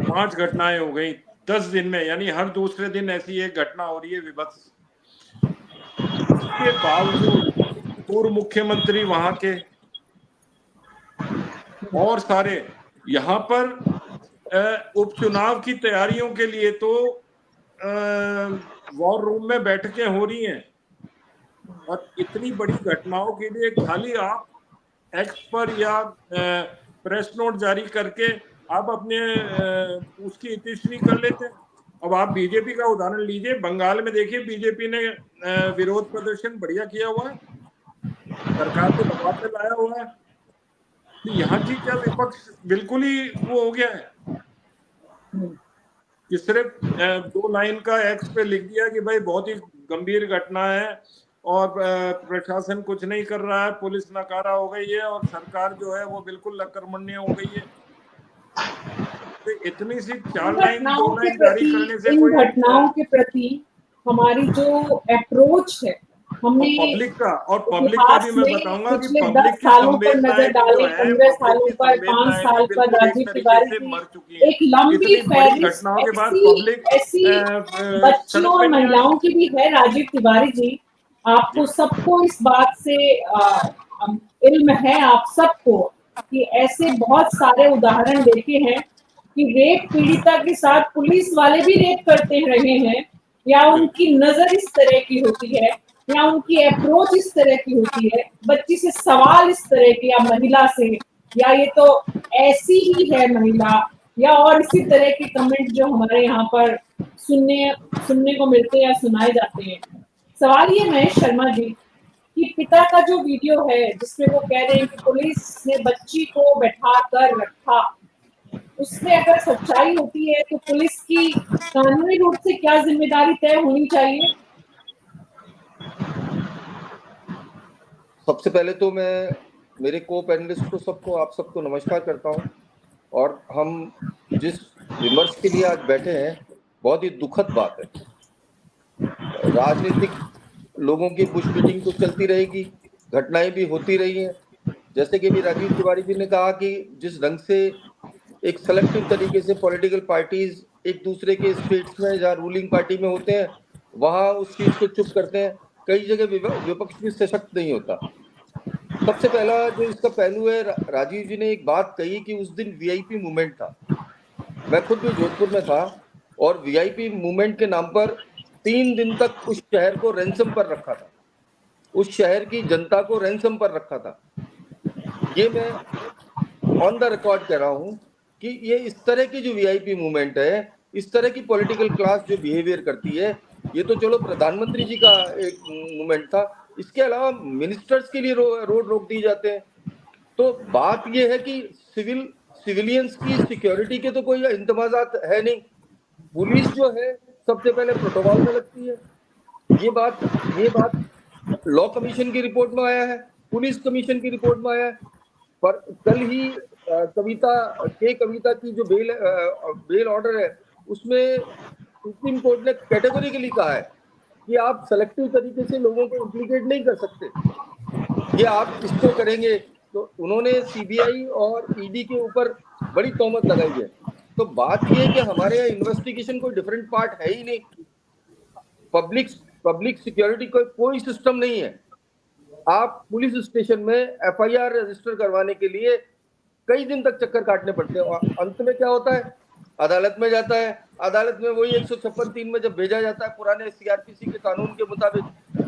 [SPEAKER 6] 5 घटनाएं हो गई 10 दिन में, यानी हर दूसरे दिन ऐसी एक घटना हो रही है विभत्स। इसके बावजूद पूर्व मुख्यमंत्री वहां के और सारे यहाँ पर उपचुनाव की तैयारियों के लिए तो वॉर रूम में बैठकें हो रही हैं, और इतनी बड़ी घटनाओं के लिए खाली आप एक्स पर या प्रेस नोट जारी करके आप अपने उसकी इतिश्री कर लेते हैं। अब आप बीजेपी का उदाहरण लीजिए, बंगाल में देखिए बीजेपी ने विरोध प्रदर्शन बढ़िया किया हुआ है, सरकार को दबाव में लाया हुआ है। तो यहाँ की क्या विपक्ष बिल्कुल ही वो हो गया है कि सिर्फ 2 लाइन का एक्स पे लिख दिया कि भाई बहुत ही गंभीर घटना है और प्रशासन कुछ नहीं कर रहा है, पुलिस नाकारा हो गई है और सरकार जो है वो बिल्कुल अकर्मण्य हो गई है। तो इतनी सी 4 लाइन 2 लाइन जारी करने से
[SPEAKER 1] इन
[SPEAKER 6] कोई
[SPEAKER 1] घटनाओं के प्रति हमारी जो अप्रोच है, हमने
[SPEAKER 6] पब्लिक का भी
[SPEAKER 1] इतिहास
[SPEAKER 6] मैं
[SPEAKER 1] में
[SPEAKER 6] बताऊंगा कि
[SPEAKER 1] पिछले 10
[SPEAKER 6] पब्लिक की
[SPEAKER 1] सालों पर नजर
[SPEAKER 6] संवेदनाएं भी
[SPEAKER 1] डालें,
[SPEAKER 6] जो है,
[SPEAKER 1] 15
[SPEAKER 6] पब्लिक
[SPEAKER 1] सालों
[SPEAKER 6] की
[SPEAKER 1] पर, 5
[SPEAKER 6] संवेदनाएं
[SPEAKER 1] साल
[SPEAKER 6] भी
[SPEAKER 1] पर
[SPEAKER 6] बिल्कुल एक
[SPEAKER 1] राजीव
[SPEAKER 6] तरीके
[SPEAKER 1] तिवारी
[SPEAKER 6] से
[SPEAKER 1] की
[SPEAKER 6] मर चुकी हैं।
[SPEAKER 1] एक लंबी
[SPEAKER 6] इतनी बड़ी
[SPEAKER 1] फहरिस्त
[SPEAKER 6] घटनाओं के बाद पब्लिक
[SPEAKER 1] ऐसी बच्चियों और महिलाओं की भी है राजीव तिवारी जी। आपको सबको इस बात से इल्म है, आप सबको, कि ऐसे बहुत सारे उदाहरण देखे हैं कि रेप पीड़िता के साथ पुलिस वाले भी रेप करते रहे हैं, या उनकी नजर इस तरह की होती है, या उनकी अप्रोच इस तरह की होती है, बच्ची से सवाल इस तरह के, या महिला से, या ये तो ऐसी ही है महिला, या और इसी तरह के कमेंट जो हमारे यहाँ पर सुनने को मिलते हैं या सुनाए जाते हैं। सवाल ये महेश शर्मा जी कि पिता का जो वीडियो है जिसमें वो कह रहे हैं कि पुलिस ने बच्ची को बैठा कर रखा, उसमें अगर सच्चाई होती है तो पुलिस की कानूनी रूप से क्या जिम्मेदारी तय होनी चाहिए?
[SPEAKER 7] सबसे पहले तो मैं मेरे को पैनलिस्ट को सबको, आप सबको नमस्कार करता हूं, और हम जिस विमर्श के लिए आज बैठे हैं बहुत ही दुखद बात है। राजनीतिक लोगों की बुश मीटिंग तो चलती रहेगी, घटनाएं भी होती रही हैं, जैसे कि भी राजीव तिवारी जी ने कहा कि जिस ढंग से एक सेलेक्टिव तरीके से पॉलिटिकल पार्टीज एक दूसरे के स्टेट्स में जहाँ रूलिंग पार्टी में होते हैं वहां उस चीज को चुप करते हैं, कई जगह विपक्ष भी सशक्त नहीं होता। सबसे पहला जो इसका पहलू है, राजीव जी ने एक बात कही कि उस दिन वीआईपी मूवमेंट था। मैं खुद भी जोधपुर में था और वीआईपी मूवमेंट के नाम पर 3 दिन तक उस शहर को रैंसम पर रखा था। उस शहर की जनता को रैंसम पर रखा था। ये मैं ऑन द रिकॉर्ड कह रहा हूं कि ये इस तरह की जो वीआईपी मूवमेंट है, इस तरह की पॉलिटिकल क्लास जो बिहेवियर करती है, ये तो चलो प्रधानमंत्री जी का एक मूवमेंट था, इसके अलावा मिनिस्टर्स के लिए रोड रोक दिए जाते हैं। तो बात ये है कि सिविलियंस की सिक्योरिटी के तो कोई इंतजामात है नहीं। पुलिस जो है सबसे पहले प्रोटोकॉल में लगती है। ये बात लॉ कमीशन की रिपोर्ट में आया है, पुलिस कमीशन की रिपोर्ट में आया है। पर कल ही कविता की जो बेल ऑर्डर है, उसमें सुप्रीम कोर्ट ने कैटेगोरिकली कहा है कि आप सेलेक्टिव तरीके से लोगों को इम्प्लीकेट नहीं कर सकते। ये आप इसको करेंगे तो उन्होंने सीबीआई और ईडी के ऊपर बड़ी तोहमत लगाई है। तो बात ये है कि हमारे यहाँ इन्वेस्टिगेशन कोई डिफरेंट पार्ट है ही नहीं। पब्लिक सिक्योरिटी कोई सिस्टम नहीं है। आप पुलिस स्टेशन में एफआईआर रजिस्टर करवाने के लिए कई दिन तक चक्कर काटने पड़ते हैं, और अंत में क्या होता है, अदालत में जाता है, अदालत में वही 156(3) में जब भेजा जाता है पुराने सीआरपीसी के कानून के मुताबिक,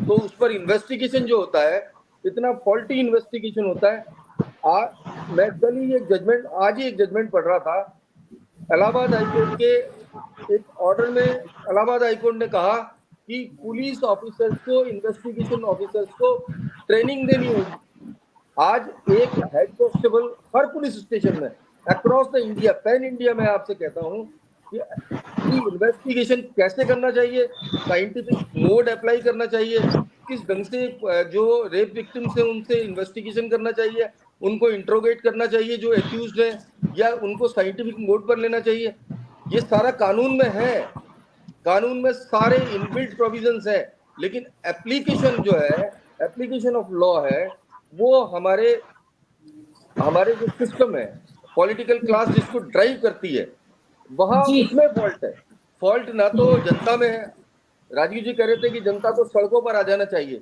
[SPEAKER 7] तो उस पर इन्वेस्टिगेशन जो होता है, इतना फॉल्टी इन्वेस्टिगेशन होता है। मैं कल ही आज ही एक जजमेंट पढ़ रहा था। इलाहाबाद हाईकोर्ट के एक ऑर्डर में इलाहाबाद हाईकोर्ट ने कहा कि पुलिस ऑफिसर्स को, इन्वेस्टिगेशन ऑफिसर्स को ट्रेनिंग देनी होगी। आज एक हेड कांस्टेबल हर पुलिस स्टेशन में across the India, pan India में आपसे कहता हूं कि इन्वेस्टिगेशन कैसे करना चाहिए, साइंटिफिक मोड अप्लाई करना चाहिए, किस ढंग से जो रेप विक्टिम्स है उनसे इन्वेस्टिगेशन करना चाहिए, उनको इंट्रोगेट करना चाहिए जो एक्यूज्ड है, या उनको साइंटिफिक मोड पर लेना चाहिए। ये सारा कानून में है, कानून में सारे इनबिल्ट प्रोविजंस है, लेकिन एप्लीकेशन जो है, एप्लीकेशन ऑफ लॉ है, वो हमारे जो सिस्टम है, पॉलिटिकल क्लास जिसको ड्राइव करती है, वहां उसमें फॉल्ट है। फॉल्ट ना तो जनता में है। राजीव जी कह रहे थे कि जनता को सड़कों पर आ जाना चाहिए।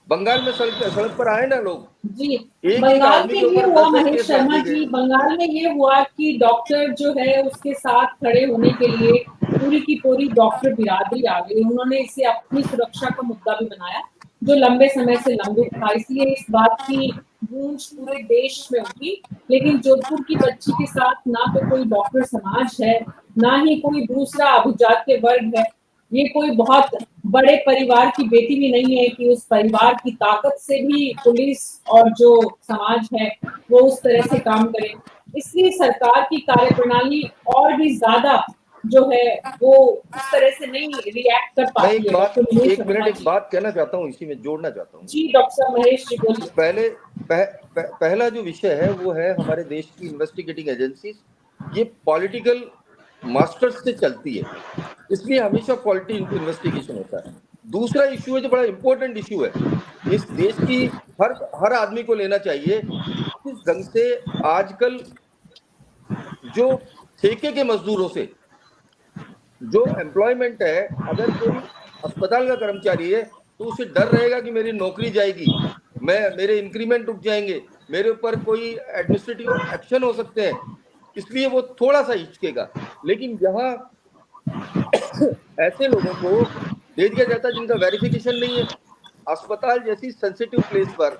[SPEAKER 7] बंगाल में सड़क पर आए ना लोग
[SPEAKER 1] जी। बंगाल में ये हुआ महेश शर्मा जी, बंगाल में ये हुआ कि डॉक्टर जो है उसके साथ खड़े होने के लिए पूरी की पूरी डॉक्टर बिरादरी आ गई। उन्होंने इसे अपनी सुरक्षा का मुद्दा भी बनाया जो लंबे समय से लंबित था, इसलिए इस बात की गूंज पूरे देश में उठी। लेकिन जोधपुर की बच्ची के साथ ना तो कोई डॉक्टर समाज है, ना ही कोई दूसरा अभिजात्य वर्ग है। ये कोई बहुत बड़े परिवार की बेटी भी नहीं है कि उस परिवार की ताकत से भी पुलिस और जो समाज है वो उस तरह से काम करे। इसलिए सरकार की कार्यप्रणाली और भी ज्यादा जो है वो उस तरह से नहीं रिएक्ट कर पाती है।
[SPEAKER 7] एक बात कहना चाहता हूँ, इसी में जोड़ना चाहता हूँ।
[SPEAKER 1] जी डॉक्टर महेश जी बोलिए।
[SPEAKER 7] पहला जो विषय है वो है हमारे देश की इन्वेस्टिगेटिंग एजेंसीज, ये पॉलिटिकल मास्टर्स से चलती है, इसलिए हमेशा क्वालिटी इन्वेस्टिगेशन होता है। दूसरा इश्यू है जो बड़ा इंपॉर्टेंट इश्यू है, इस देश की हर आदमी को लेना चाहिए, किस ढंग से आजकल जो ठेके के मजदूरों से जो एम्प्लॉयमेंट है, अगर कोई अस्पताल का कर्मचारी है तो उसे डर रहेगा कि मेरी नौकरी जाएगी, मेरे इंक्रीमेंट रुक जाएंगे, मेरे ऊपर कोई एडमिनिस्ट्रेटिव एक्शन हो सकते हैं, इसलिए वो थोड़ा सा हिचकेगा। लेकिन यहाँ ऐसे लोगों को दे दिया जाता है जिनका वेरिफिकेशन नहीं है। अस्पताल जैसी सेंसिटिव प्लेस पर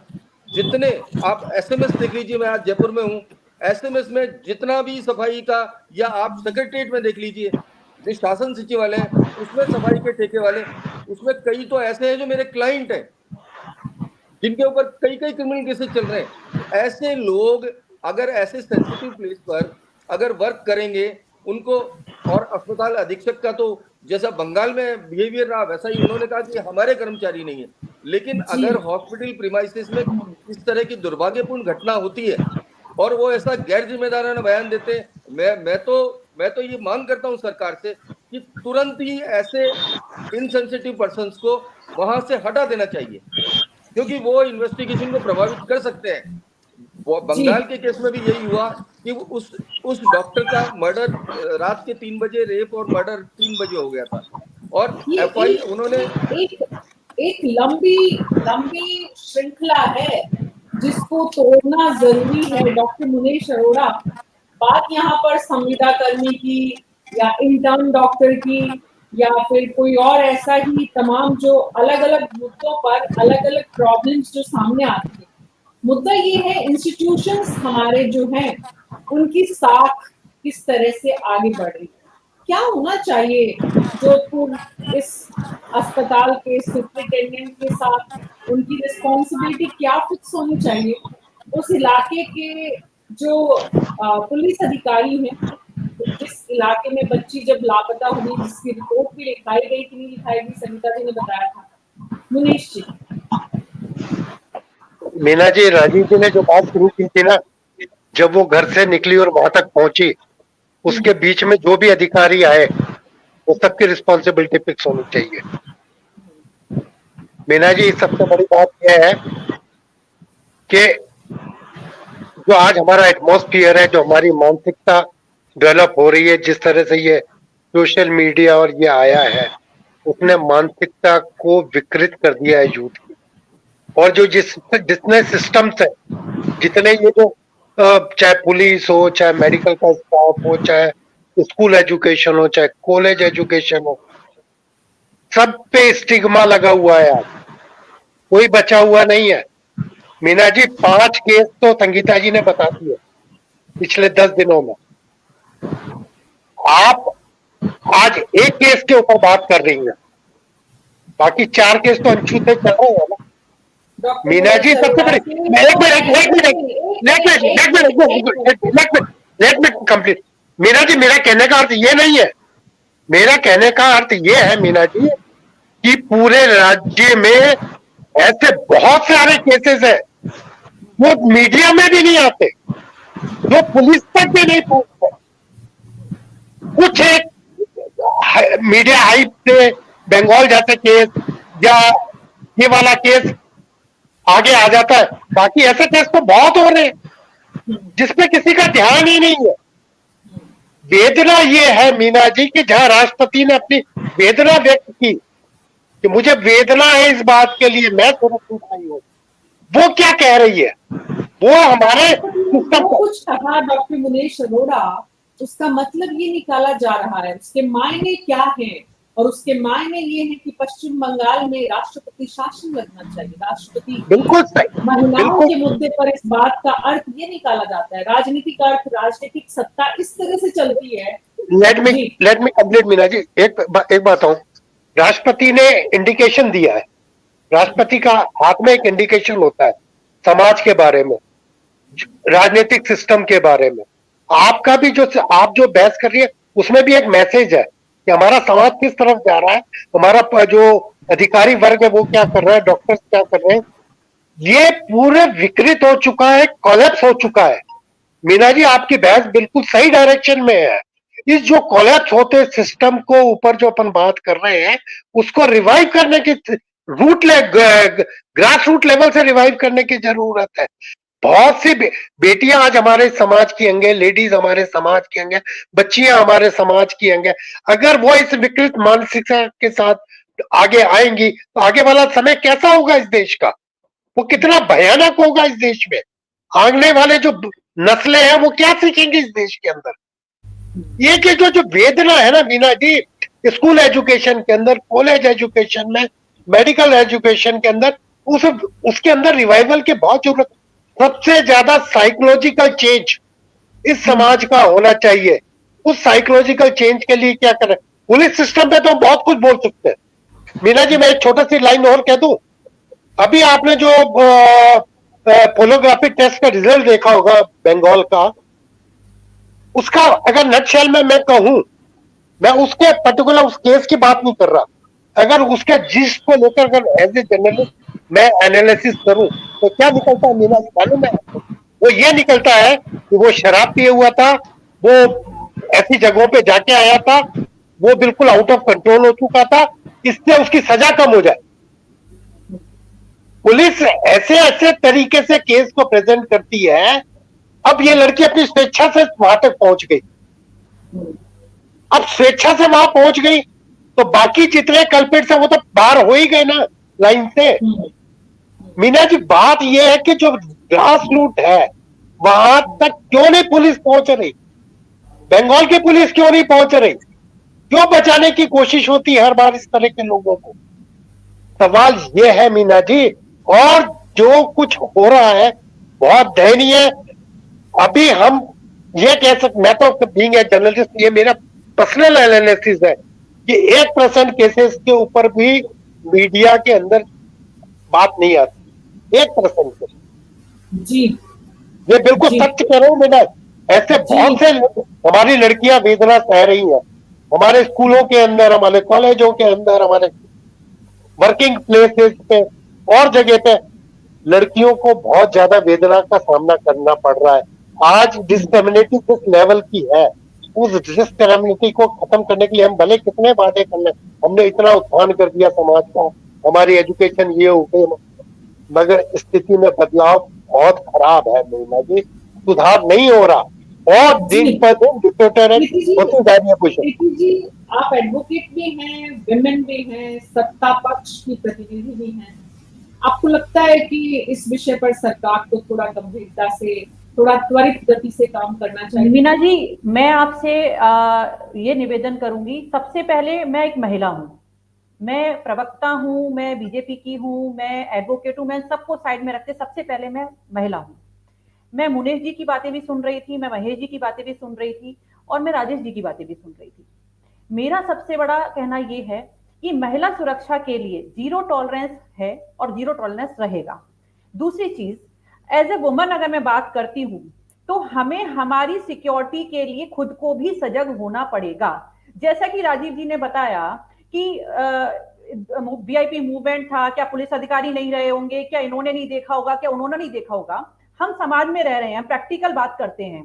[SPEAKER 7] जितने आप एसएमएस देख लीजिए, मैं आज जयपुर में हूँ, एसएमएस में जितना भी सफाई का, या आप सेक्रेटरीट में देख लीजिए जो शासन सचिवालय है उसमें सफाई के ठेके वाले, उसमें कई तो ऐसे हैं जो मेरे क्लाइंट हैं जिनके ऊपर कई क्रिमिनल केसेस चल रहे हैं। ऐसे लोग अगर ऐसे सेंसिटिव प्लेस पर अगर वर्क करेंगे उनको, और अस्पताल अधीक्षक का तो जैसा बंगाल में बिहेवियर रहा वैसा ही उन्होंने कहा कि हमारे कर्मचारी नहीं है। लेकिन अगर हॉस्पिटल प्रीमाइसेस में इस तरह की दुर्भाग्यपूर्ण घटना होती है और वो ऐसा गैर जिम्मेदाराना बयान देते हैं, मैं तो ये मांग करता हूं सरकार से कि तुरंत ही ऐसे इनसेंसिटिव पर्संस को वहां से हटा देना चाहिए, क्योंकि वो इन्वेस्टिगेशन को प्रभावित कर सकते हैं। बंगाल के केस में भी यही हुआ कि उस डॉक्टर का मर्डर रात के 3 बजे, रेप और मर्डर 3 बजे हो गया था, और एफआई उन्होंने
[SPEAKER 1] एक लंबी श्रृंखला है जिसको तोड़ना जरूरी है। डॉक्टर मुनीश अरोड़ा, बात यहाँ पर संविदा कर्मी की या इंटर्न डॉक्टर की या फिर कोई और ऐसा ही तमाम जो अलग अलग मुद्दों पर अलग अलग प्रॉब्लम्स जो सामने आती है। मुद्दा ये है इंस्टीट्यूशंस हमारे जो हैं उनकी साख किस तरह से आगे बढ़ रही है। क्या होना चाहिए जोधपुर इस अस्पताल के सुपरिटेंडेंट के साथ, उनकी रिस्पॉन्सिबिलिटी क्या फिक्स होनी चाहिए? उस इलाके के जो पुलिस अधिकारी हैं, जिस इलाके में बच्ची जब लापता हुई, जिसकी रिपोर्ट भी लिखाई गई कि नहीं लिखाई गई, सविता जी ने बताया था। मुनीश जी।
[SPEAKER 8] मीना जी, राजीव जी ने जो बात शुरू की थी ना, जब वो घर से निकली और वहां तक पहुंची, उसके बीच में जो भी अधिकारी आए वो सबकी रिस्पॉन्सिबिलिटी फिक्स होनी चाहिए। मीना जी, सबसे बड़ी बात यह है कि जो आज हमारा एटमॉस्फियर है, जो हमारी मानसिकता डेवलप हो रही है, जिस तरह से ये सोशल मीडिया और ये आया है, उसने मानसिकता को विकृत कर दिया है यूथ की। और जो जितने सिस्टम्स है, जितने ये जो चाहे पुलिस हो, चाहे मेडिकल का स्टाफ हो, चाहे स्कूल एजुकेशन हो, चाहे कॉलेज एजुकेशन हो, सब पे स्टिग्मा लगा हुआ है। आज कोई बचा हुआ नहीं है। मीना जी, 5 केस तो संगीता जी ने बता दिए पिछले 10 दिनों में। आप आज एक केस के ऊपर बात कर रही हैं, बाकी 4 केस तो अनछूते चल रहे हैं ना। मीना जी, सबसे बड़ी let me complete. Meena ji, मेरा कहने का अर्थ ये नहीं है, मेरा कहने का अर्थ ये है मीना जी कि पूरे राज्य में ऐसे बहुत सारे केसेस है वो मीडिया में भी नहीं आते, वो पुलिस तक भी नहीं पहुंचते। कुछ एक मीडिया हाइप से बंगाल जैसे केस या ये वाला केस आगे आ जाता है, बाकी ऐसे केस तो बहुत हो रहे हैं जिसपे किसी का ध्यान ही नहीं है। वेदना ये है मीना जी कि जहां राष्ट्रपति ने अपनी वेदना व्यक्त की कि मुझे वेदना है इस बात के लिए, मैं सुरक्षित नहीं हूं, वो क्या कह रही है? वो हमारे
[SPEAKER 1] कुछ कहा डॉक्टर मुनीश अरोड़ा, उसका मतलब ये निकाला जा रहा है, उसके मायने क्या है? और उसके मायने ये है कि पश्चिम बंगाल में राष्ट्रपति शासन लगना चाहिए। राष्ट्रपति
[SPEAKER 8] बिल्कुल सही,
[SPEAKER 1] महिलाओं के मुद्दे पर इस बात का अर्थ ये निकाला जाता है, राजनीतिक अर्थ, राजनीतिक सत्ता इस तरह से चलती है।
[SPEAKER 8] Let me complete Meena ji. एक बात कहूं, राष्ट्रपति ने इंडिकेशन दिया है, राष्ट्रपति का हाथ में एक इंडिकेशन होता है समाज के बारे में, राजनीतिक सिस्टम के बारे में। आपका भी आप जो बहस कर रही है उसमें भी एक मैसेज है कि हमारा समाज किस तरफ जा रहा है, हमारा जो अधिकारी वर्ग है वो क्या कर रहा है, डॉक्टर्स क्या कर रहे हैं। ये पूरे विकृत हो चुका है, कोलैप्स हो चुका है। मीना जी, आपकी बहस बिल्कुल सही डायरेक्शन में है। इस जो कोलैप्स होते सिस्टम को ऊपर जो अपन बात कर रहे हैं, उसको रिवाइव करने की ग्रास रूट लेवल से रिवाइव करने की जरूरत है। बहुत सी बेटियां आज हमारे समाज की अंग है, लेडीज हमारे समाज की अंग है, बच्चियां हमारे समाज की अंग है। अगर वो इस विकृत मानसिकता के साथ आगे आएंगी तो आगे वाला समय कैसा होगा इस देश का, वो कितना भयानक होगा इस देश में। आने वाले जो नस्लें हैं वो क्या सीखेंगे इस देश के अंदर। ये कि जो वेदना है ना मीना जी, स्कूल एजुकेशन के अंदर, कॉलेज एजुकेशन में, मेडिकल एजुकेशन के अंदर, उसके अंदर रिवाइवल की बहुत जरूरत। सबसे ज्यादा साइकोलॉजिकल चेंज इस समाज का होना चाहिए। उस साइकोलॉजिकल चेंज के लिए क्या करें? पुलिस सिस्टम पे तो बहुत कुछ बोल सकते हैं मीना जी। मैं एक छोटा सी लाइन और कह दूं, अभी आपने जो पोलोग्राफी टेस्ट का रिजल्ट देखा होगा बंगाल का, उसका अगर नटशेल में मैं कहूं, मैं उसके पर्टिकुलर उस केस की बात नहीं कर रहा, अगर उसके जिस को लेकर अगर एज ए जर्नलिस्ट मैं एनालिसिस करूं तो क्या निकलता है मीना जी मालूम है? वो ये निकलता है कि वो शराब पिए हुआ था, वो ऐसी जगहों पे जाके आया था, वो बिल्कुल आउट ऑफ कंट्रोल हो चुका था, इससे उसकी सजा कम हो जाए। पुलिस ऐसे ऐसे तरीके से केस को प्रेजेंट करती है। अब ये लड़की अपनी स्वेच्छा से वहां तक पहुंच गई, अब स्वेच्छा से वहां पहुंच गई तो बाकी जितने कल्प्रिट्स हैं वो तो बाहर हो ही गए ना लाइन से। मीना जी, बात ये है कि जो ग्रास रूट है वहां तक क्यों नहीं पुलिस पहुंच रही? बंगाल की पुलिस क्यों नहीं पहुंच रही? क्यों बचाने की कोशिश होती है हर बार इस तरह के लोगों को? सवाल ये है मीना जी, और जो कुछ हो रहा है बहुत दयनीय है। अभी हम ये कह सकते, मैं तो बीइंग ए जर्नलिस्ट, ये मेरा पर्सनल एनालिसिस है कि 1% केसेस के ऊपर भी मीडिया के अंदर बात नहीं आती, 1% के।
[SPEAKER 1] जी
[SPEAKER 8] ये बिल्कुल
[SPEAKER 1] जी
[SPEAKER 8] सत्य कह रहा हूं मैंने। ऐसे बहुत से हमारी लड़कियां वेदना सह रही हैं, हमारे स्कूलों के अंदर, हमारे कॉलेजों के अंदर, हमारे वर्किंग प्लेसेस पे और जगह पे लड़कियों को बहुत ज्यादा वेदना का सामना करना पड़ रहा है। आज डिस्क्रिमिनेटिव जिस लेवल की है, उस डिस्क्रिमिनेटिव को खत्म करने के लिए हम भले कितने वादे कर लें, हमने इतना उत्थान कर दिया समाज का, हमारी एजुकेशन ये हो गई, मगर स्थिति में बदलाव बहुत खराब है मीना जी, सुधार नहीं हो रहा और दिन पर दिन डिक्टेटोरेट होती जा रही है कुछ।
[SPEAKER 1] प्रीति जी, आप एडवोकेट भी हैं, विमेन भी हैं, सत्ता पक्ष की प्रतिनिधि भी हैं, आपको लगता है कि इस विषय पर सरकार को थोड़ा गंभीरता से, थोड़ा त्वरित गति से काम करना चाहिए?
[SPEAKER 4] मीना जी, मैं आपसे ये निवेदन करूंगी, सबसे पहले मैं एक महिला हूं, मैं प्रवक्ता हूं, मैं बीजेपी की हूं, मैं एडवोकेट हूं, मैं सबको साइड में रखते सबसे पहले मैं महिला हूं। मैं मुनेश जी की बातें भी सुन रही थी, मैं महेश जी की बातें भी सुन रही थी और मैं राजेश जी की बातें भी सुन रही थी। मेरा सबसे बड़ा कहना ये है कि महिला सुरक्षा के लिए जीरो टॉलरेंस है और जीरो टॉलरेंस रहेगा। दूसरी चीज, एज ए वुमन अगर मैं बात करती हूँ तो हमें हमारी सिक्योरिटी के लिए खुद को भी सजग होना पड़ेगा। जैसा कि राजीव जी ने बताया कि वीआईपी मूवमेंट था, क्या पुलिस अधिकारी नहीं रहे होंगे, क्या इन्होंने नहीं देखा होगा, क्या उन्होंने नहीं देखा होगा? हम समाज में रह रहे हैं, प्रैक्टिकल बात करते हैं,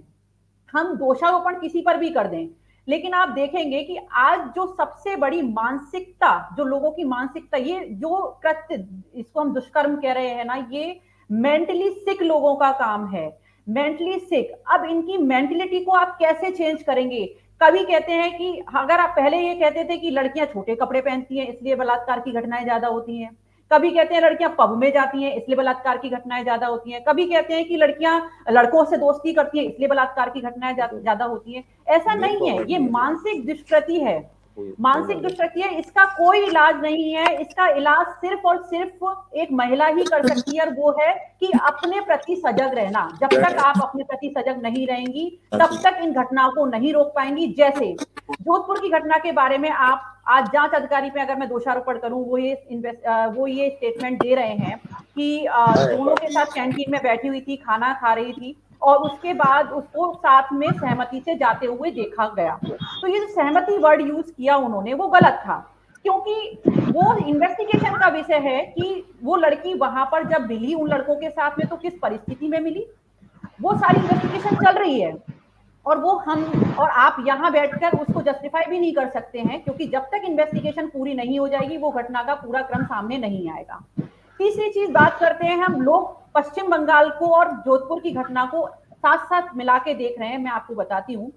[SPEAKER 4] हम दोषारोपण किसी पर भी कर दें, लेकिन आप देखेंगे कि आज जो सबसे बड़ी मानसिकता, जो लोगों की मानसिकता, ये जो कृत्य, इसको हम दुष्कर्म कह रहे हैं ना, ये मेंटली सिक लोगों का काम है, मेंटली सिक। अब इनकी मेंटलिटी को आप कैसे चेंज करेंगे? कभी कहते हैं कि अगर आप पहले ये कहते थे कि लड़कियां छोटे कपड़े पहनती हैं इसलिए बलात्कार की घटनाएं ज्यादा होती हैं, कभी कहते हैं लड़कियां पब में जाती हैं इसलिए बलात्कार की घटनाएं ज्यादा होती हैं, कभी कहते हैं कि लड़कियां लड़कों से दोस्ती करती हैं इसलिए बलात्कार की घटनाएं ज्यादा होती हैं। ऐसा नहीं है, ये मानसिक दुष्कृति है, मानसिक दुष्कृति है, इसका कोई इलाज नहीं है। इसका इलाज सिर्फ और सिर्फ एक महिला ही कर सकती है और वो है कि अपने प्रति सजग रहना। जब तक आप अपने प्रति सजग नहीं रहेंगी तब तक इन घटनाओं को नहीं रोक पाएंगी। जैसे जोधपुर की घटना के बारे में आप आज जांच अधिकारी पे अगर मैं दोषारोपण करूं, वो ये स्टेटमेंट दे रहे हैं कि दोनों के साथ कैंटीन में बैठी हुई थी, खाना खा रही थी और उसके बाद उसको साथ में सहमति से जाते हुए देखा गया। तो ये जो सहमति वर्ड यूज किया उन्होंने वो गलत था, क्योंकि वो इन्वेस्टिगेशन का विषय है कि वो लड़की वहां पर जब मिली उन लड़कों के साथ में तो किस परिस्थिति में मिली, वो सारी इन्वेस्टिगेशन चल रही है। और वो हम और आप यहाँ बैठकर उसको जस्टिफाई भी नहीं कर सकते हैं, क्योंकि जब तक इन्वेस्टिगेशन पूरी नहीं हो जाएगी वो घटना का पूरा क्रम सामने नहीं आएगा। तीसरी चीज बात करते हैं हम लोग पश्चिम बंगाल को और जोधपुर की घटना को साथ साथ मिला के देख रहे हैं। मैं आपको बताती हूँ,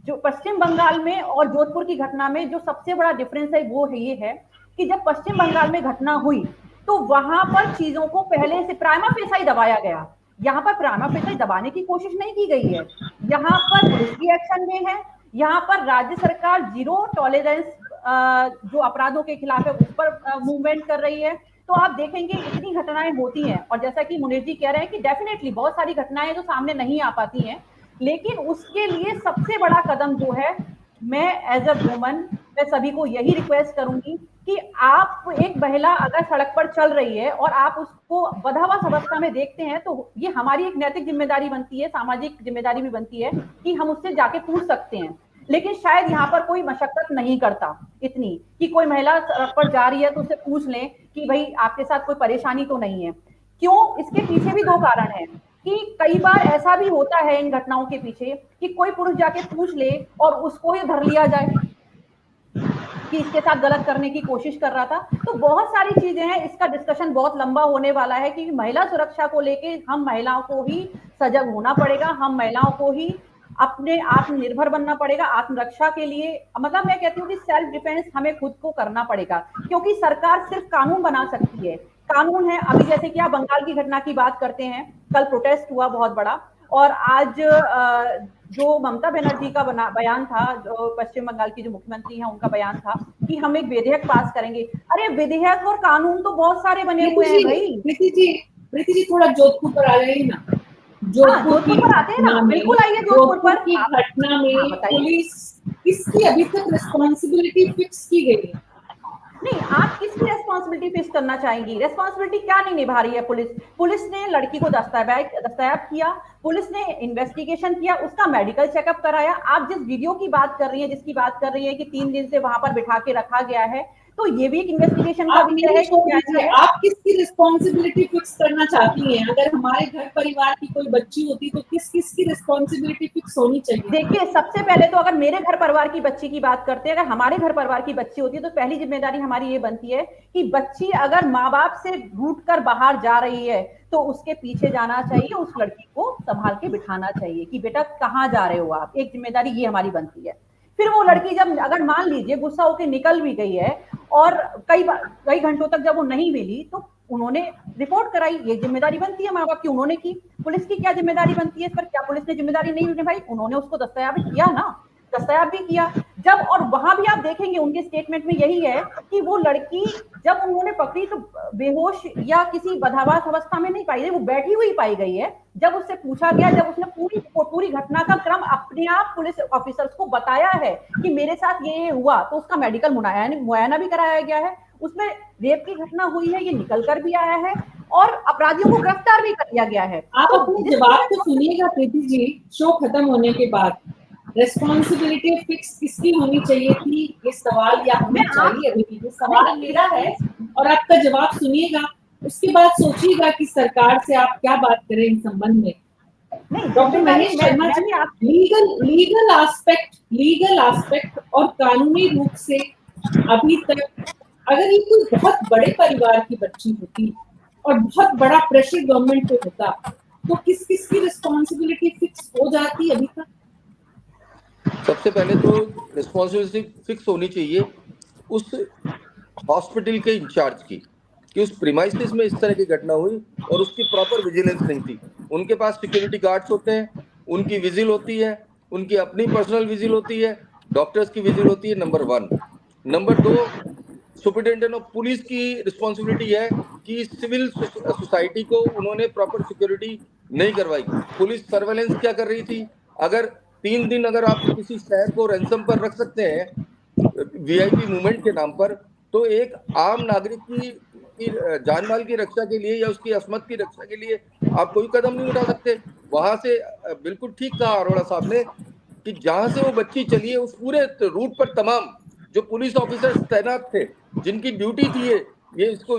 [SPEAKER 4] जो पश्चिम बंगाल में और जोधपुर की घटना में जो सबसे बड़ा डिफरेंस है वो ये है कि जब पश्चिम बंगाल में घटना हुई तो वहां पर चीजों को पहले से प्राइमा फेसा ही दबाया गया, यहाँ पर प्राइमा फेसा दबाने की कोशिश नहीं की गई है। यहाँ पर पुलिस भी एक्शन में है, यहाँ पर राज्य सरकार जीरो टॉलरेंस जो अपराधों के खिलाफ है उस पर मूवमेंट कर रही है। तो आप देखेंगे इतनी घटनाएं होती हैं और जैसा कि मुनीश जी कह रहे हैं कि डेफिनेटली बहुत सारी घटनाएं जो सामने नहीं आ पाती हैं, लेकिन उसके लिए सबसे बड़ा कदम जो है, मैं एज अ वुमन मैं सभी को यही रिक्वेस्ट करूंगी कि आप एक महिला अगर सड़क पर चल रही है और आप उसको बदहवास अवस्था में देखते हैं तो ये हमारी एक नैतिक जिम्मेदारी बनती है, सामाजिक जिम्मेदारी भी बनती है कि हम उससे जाके पूछ सकते हैं। लेकिन शायद यहाँ पर कोई मशक्कत नहीं करता इतनी कि कोई महिला सड़क पर जा रही है तो उससे पूछ लें कि भाई आपके साथ कोई परेशानी तो नहीं है। क्यों? इसके पीछे भी दो कारण है कि कई बार ऐसा भी होता है इन घटनाओं के पीछे कि कोई पुरुष जाके पूछ ले और उसको ही धर लिया जाए कि इसके साथ गलत करने की कोशिश कर रहा था। तो बहुत सारी चीजें हैं, इसका डिस्कशन बहुत लंबा होने वाला है कि महिला सुरक्षा को लेके हम महिलाओं को ही सजग होना पड़ेगा, हम महिलाओं को ही अपने आत्मनिर्भर बनना पड़ेगा आत्मरक्षा के लिए। मतलब मैं कहती हूँ कि सेल्फ डिफेंस हमें खुद को करना पड़ेगा, क्योंकि सरकार सिर्फ कानून बना सकती है। कानून है, अभी जैसे कि आप बंगाल की घटना की बात करते हैं, कल प्रोटेस्ट हुआ बहुत बड़ा और आज जो ममता बनर्जी का बयान था, जो पश्चिम बंगाल की जो मुख्यमंत्री हैं उनका बयान था कि हम एक विधेयक पास करेंगे। अरे विधेयक और कानून तो बहुत सारे बने हुए हैं भाई।
[SPEAKER 1] प्रीति जी थोड़ा जोधपुर पर आ जाइए ना।
[SPEAKER 4] जोधपुर पर आते हैं ना, बिल्कुल आइए जोधपुर पर।
[SPEAKER 1] की घटना में पुलिस किसकी अभी तक रिस्पॉन्सिबिलिटी फिक्स की गई है?
[SPEAKER 4] नहीं, आप किसकी रेस्पॉन्सिबिलिटी फिक्स करना चाहेंगी? रेस्पॉन्सिबिलिटी क्या नहीं निभा रही है पुलिस? पुलिस ने लड़की को दस्तयाब किया, पुलिस ने इन्वेस्टिगेशन किया, उसका मेडिकल चेकअप कराया। आप जिस वीडियो की बात कर रही है, जिसकी बात कर रही है कि 3 दिन से वहां पर बिठा के रखा गया है, तो ये भी एक इन्वेस्टिगेशन का विषय है।
[SPEAKER 1] आप किसकी रिस्पॉन्सिबिलिटी फिक्स करना चाहती हैं? अगर हमारे घर परिवार की कोई बच्ची होती तो किसकी रिस्पॉन्सिबिलिटी फिक्स होनी चाहिए?
[SPEAKER 4] देखिए, सबसे पहले तो अगर मेरे घर परिवार की बच्ची की बात करते हैं, अगर हमारे घर परिवार की बच्ची होती है तो पहली जिम्मेदारी हमारी ये बनती है कि बच्ची अगर माँ बाप से रूठ कर बाहर जा रही है तो उसके पीछे जाना चाहिए, उस लड़की को संभाल के बिठाना चाहिए कि बेटा कहाँ जा रहे हो आप। एक जिम्मेदारी ये हमारी बनती है। फिर वो लड़की जब अगर मान लीजिए गुस्सा होकर निकल भी गई है और कई घंटों तक जब वो नहीं मिली तो उन्होंने रिपोर्ट कराई, ये जिम्मेदारी बनती है माँ बाप की, उन्होंने की। पुलिस की क्या जिम्मेदारी बनती है इस पर? क्या पुलिस ने जिम्मेदारी नहीं निभाई? उन्होंने उसको दस्तयाब किया ना, दस्तयाब भी किया जब। और वहां भी आप देखेंगे उनके स्टेटमेंट में यही है कि वो लड़की जब उन्होंने पकड़ी तो बेहोश या किसी बदहवास अवस्था में नहीं पाई गई, वो बैठी हुई पाई गई है। जब उससे पूछा गया, जब उसने पूरी घटना का क्रम अपने आप पुलिस ऑफिसर्स को बताया है कि मेरे साथ ये हुआ, तो उसका मेडिकल मुआयना भी कराया गया है। उसमें रेप की घटना हुई है, ये निकल कर भी आया है और अपराधियों को गिरफ्तार भी कर लिया गया है।
[SPEAKER 1] आप अपने जवाब तो सुनिएगा प्रीति जी, शो खत्म होने के बाद रिस्पॉन्सिबिलिटी फिक्स किसकी होनी चाहिए थी, ये सवाल या हमें चाहिए? अभी ये सवाल मेरा है और आपका जवाब सुनिएगा, उसके बाद सोचिएगा कि सरकार से आप क्या बात करें इन संबंध में। Doctor Mahesh Sharma ji, legal aspect और कानूनी रूप से अभी तक अगर ये कोई बहुत बड़े परिवार की बच्ची होती और बहुत बड़ा प्रेशर गवर्नमेंट पे होता तो किसकी रिस्पॉन्सिबिलिटी फिक्स हो जाती अभी तक?
[SPEAKER 7] सबसे पहले तो रिस्पॉन्सिबिलिटी फिक्स होनी चाहिए उस हॉस्पिटल के इंचार्ज की कि उस प्रीमाइसेस में इस तरह की घटना हुई और उसकी प्रॉपर विजिलेंस नहीं थी। उनके पास सिक्योरिटी गार्ड्स होते हैं, उनकी विजिल होती है, उनकी अपनी पर्सनल विजिल होती है, डॉक्टर्स की विजिल होती है, number 1। Number 2, superintendent of police की रिस्पॉन्सिबिलिटी है कि सिविल सोसाइटी को उन्होंने प्रॉपर सिक्योरिटी नहीं करवाई। पुलिस सर्वेलेंस क्या कर रही थी? अगर 3 दिन अगर आप किसी शहर को रैंसम पर रख सकते हैं वीआईपी मूवमेंट के नाम पर, तो एक आम नागरिक की जान माल की रक्षा के लिए या उसकी अस्मत की रक्षा के लिए आप कोई कदम नहीं उठा सकते। वहां से बिल्कुल ठीक कहा अरोड़ा साहब ने कि जहां से वो बच्ची चली है उस पूरे रूट पर तमाम जो पुलिस ऑफिसर्स तैनात थे, जिनकी ड्यूटी थी ये इसको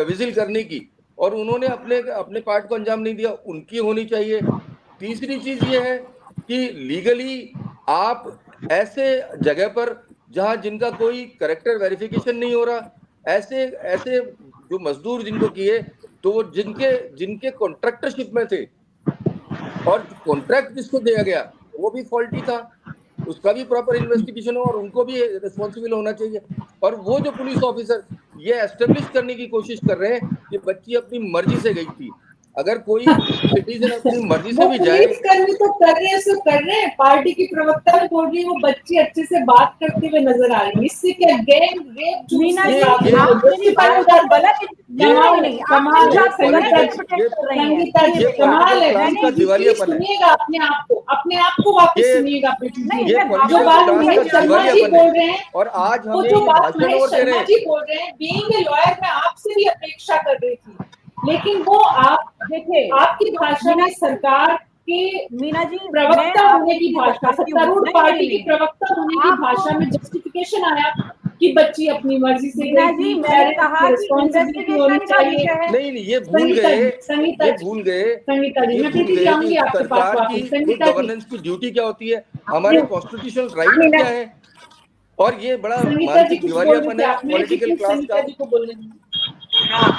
[SPEAKER 7] विजिल करने की, और उन्होंने अपने पार्ट को अंजाम नहीं दिया, उनकी होनी चाहिए। तीसरी चीज ये है कि लीगली आप ऐसे जगह पर जहां जिनका कोई कैरेक्टर वेरिफिकेशन नहीं हो रहा, ऐसे जो मजदूर जिनको किए, तो वो जिनके कॉन्ट्रैक्टरशिप में थे और कॉन्ट्रैक्ट जिसको दिया गया वो भी फॉल्टी था, उसका भी प्रॉपर इन्वेस्टिगेशन हो और उनको भी रिस्पॉन्सिबल होना चाहिए। और वो जो पुलिस ऑफिसर ये एस्टेब्लिश करने की कोशिश कर रहे हैं कि बच्ची अपनी मर्जी से गई थी, अगर कोई सिटीजन अपनी मर्जी से भी जाए
[SPEAKER 1] तो कर रहे हैं। पार्टी की प्रवक्ता भी बोल रही है वो बच्ची अच्छे से बात करते हुए नजर आ रही है, इससे क्या गैंग रेप सुनिएगा अपने आप को वापस सुनिएगा। जो बात शर्मा जी बोल रहे हैं
[SPEAKER 7] और आज
[SPEAKER 1] वो जो बात महेश शर्मा जी बोल रहे हैं, बीइंग ए लॉयर मैं आपसे भी अपेक्षा कर रही थी, लेकिन वो आप देखिए आपकी भाषा में सरकार के
[SPEAKER 4] मीना जी
[SPEAKER 1] प्रवक्ता होने की भाषा, सत्तारूढ़ पार्टी की प्रवक्ता होने की भाषा में जस्टिफिकेशन आया कि बच्ची अपनी मर्जी से गई थी,
[SPEAKER 4] मैंने कहा
[SPEAKER 1] रिस्पॉन्सिबिलिटी होनी चाहिए।
[SPEAKER 7] नहीं ये भूल गए
[SPEAKER 1] संगीता जी मैं प्रीति जाऊंगी आपके पास वापस।
[SPEAKER 7] गवर्नेंस की ड्यूटी क्या होती है, हमारे कॉन्स्टिट्यूशनल राइट क्या है, और ये बड़ा मानसिक दिवालियापन है पॉलिटिकल क्लास का।
[SPEAKER 2] हाँ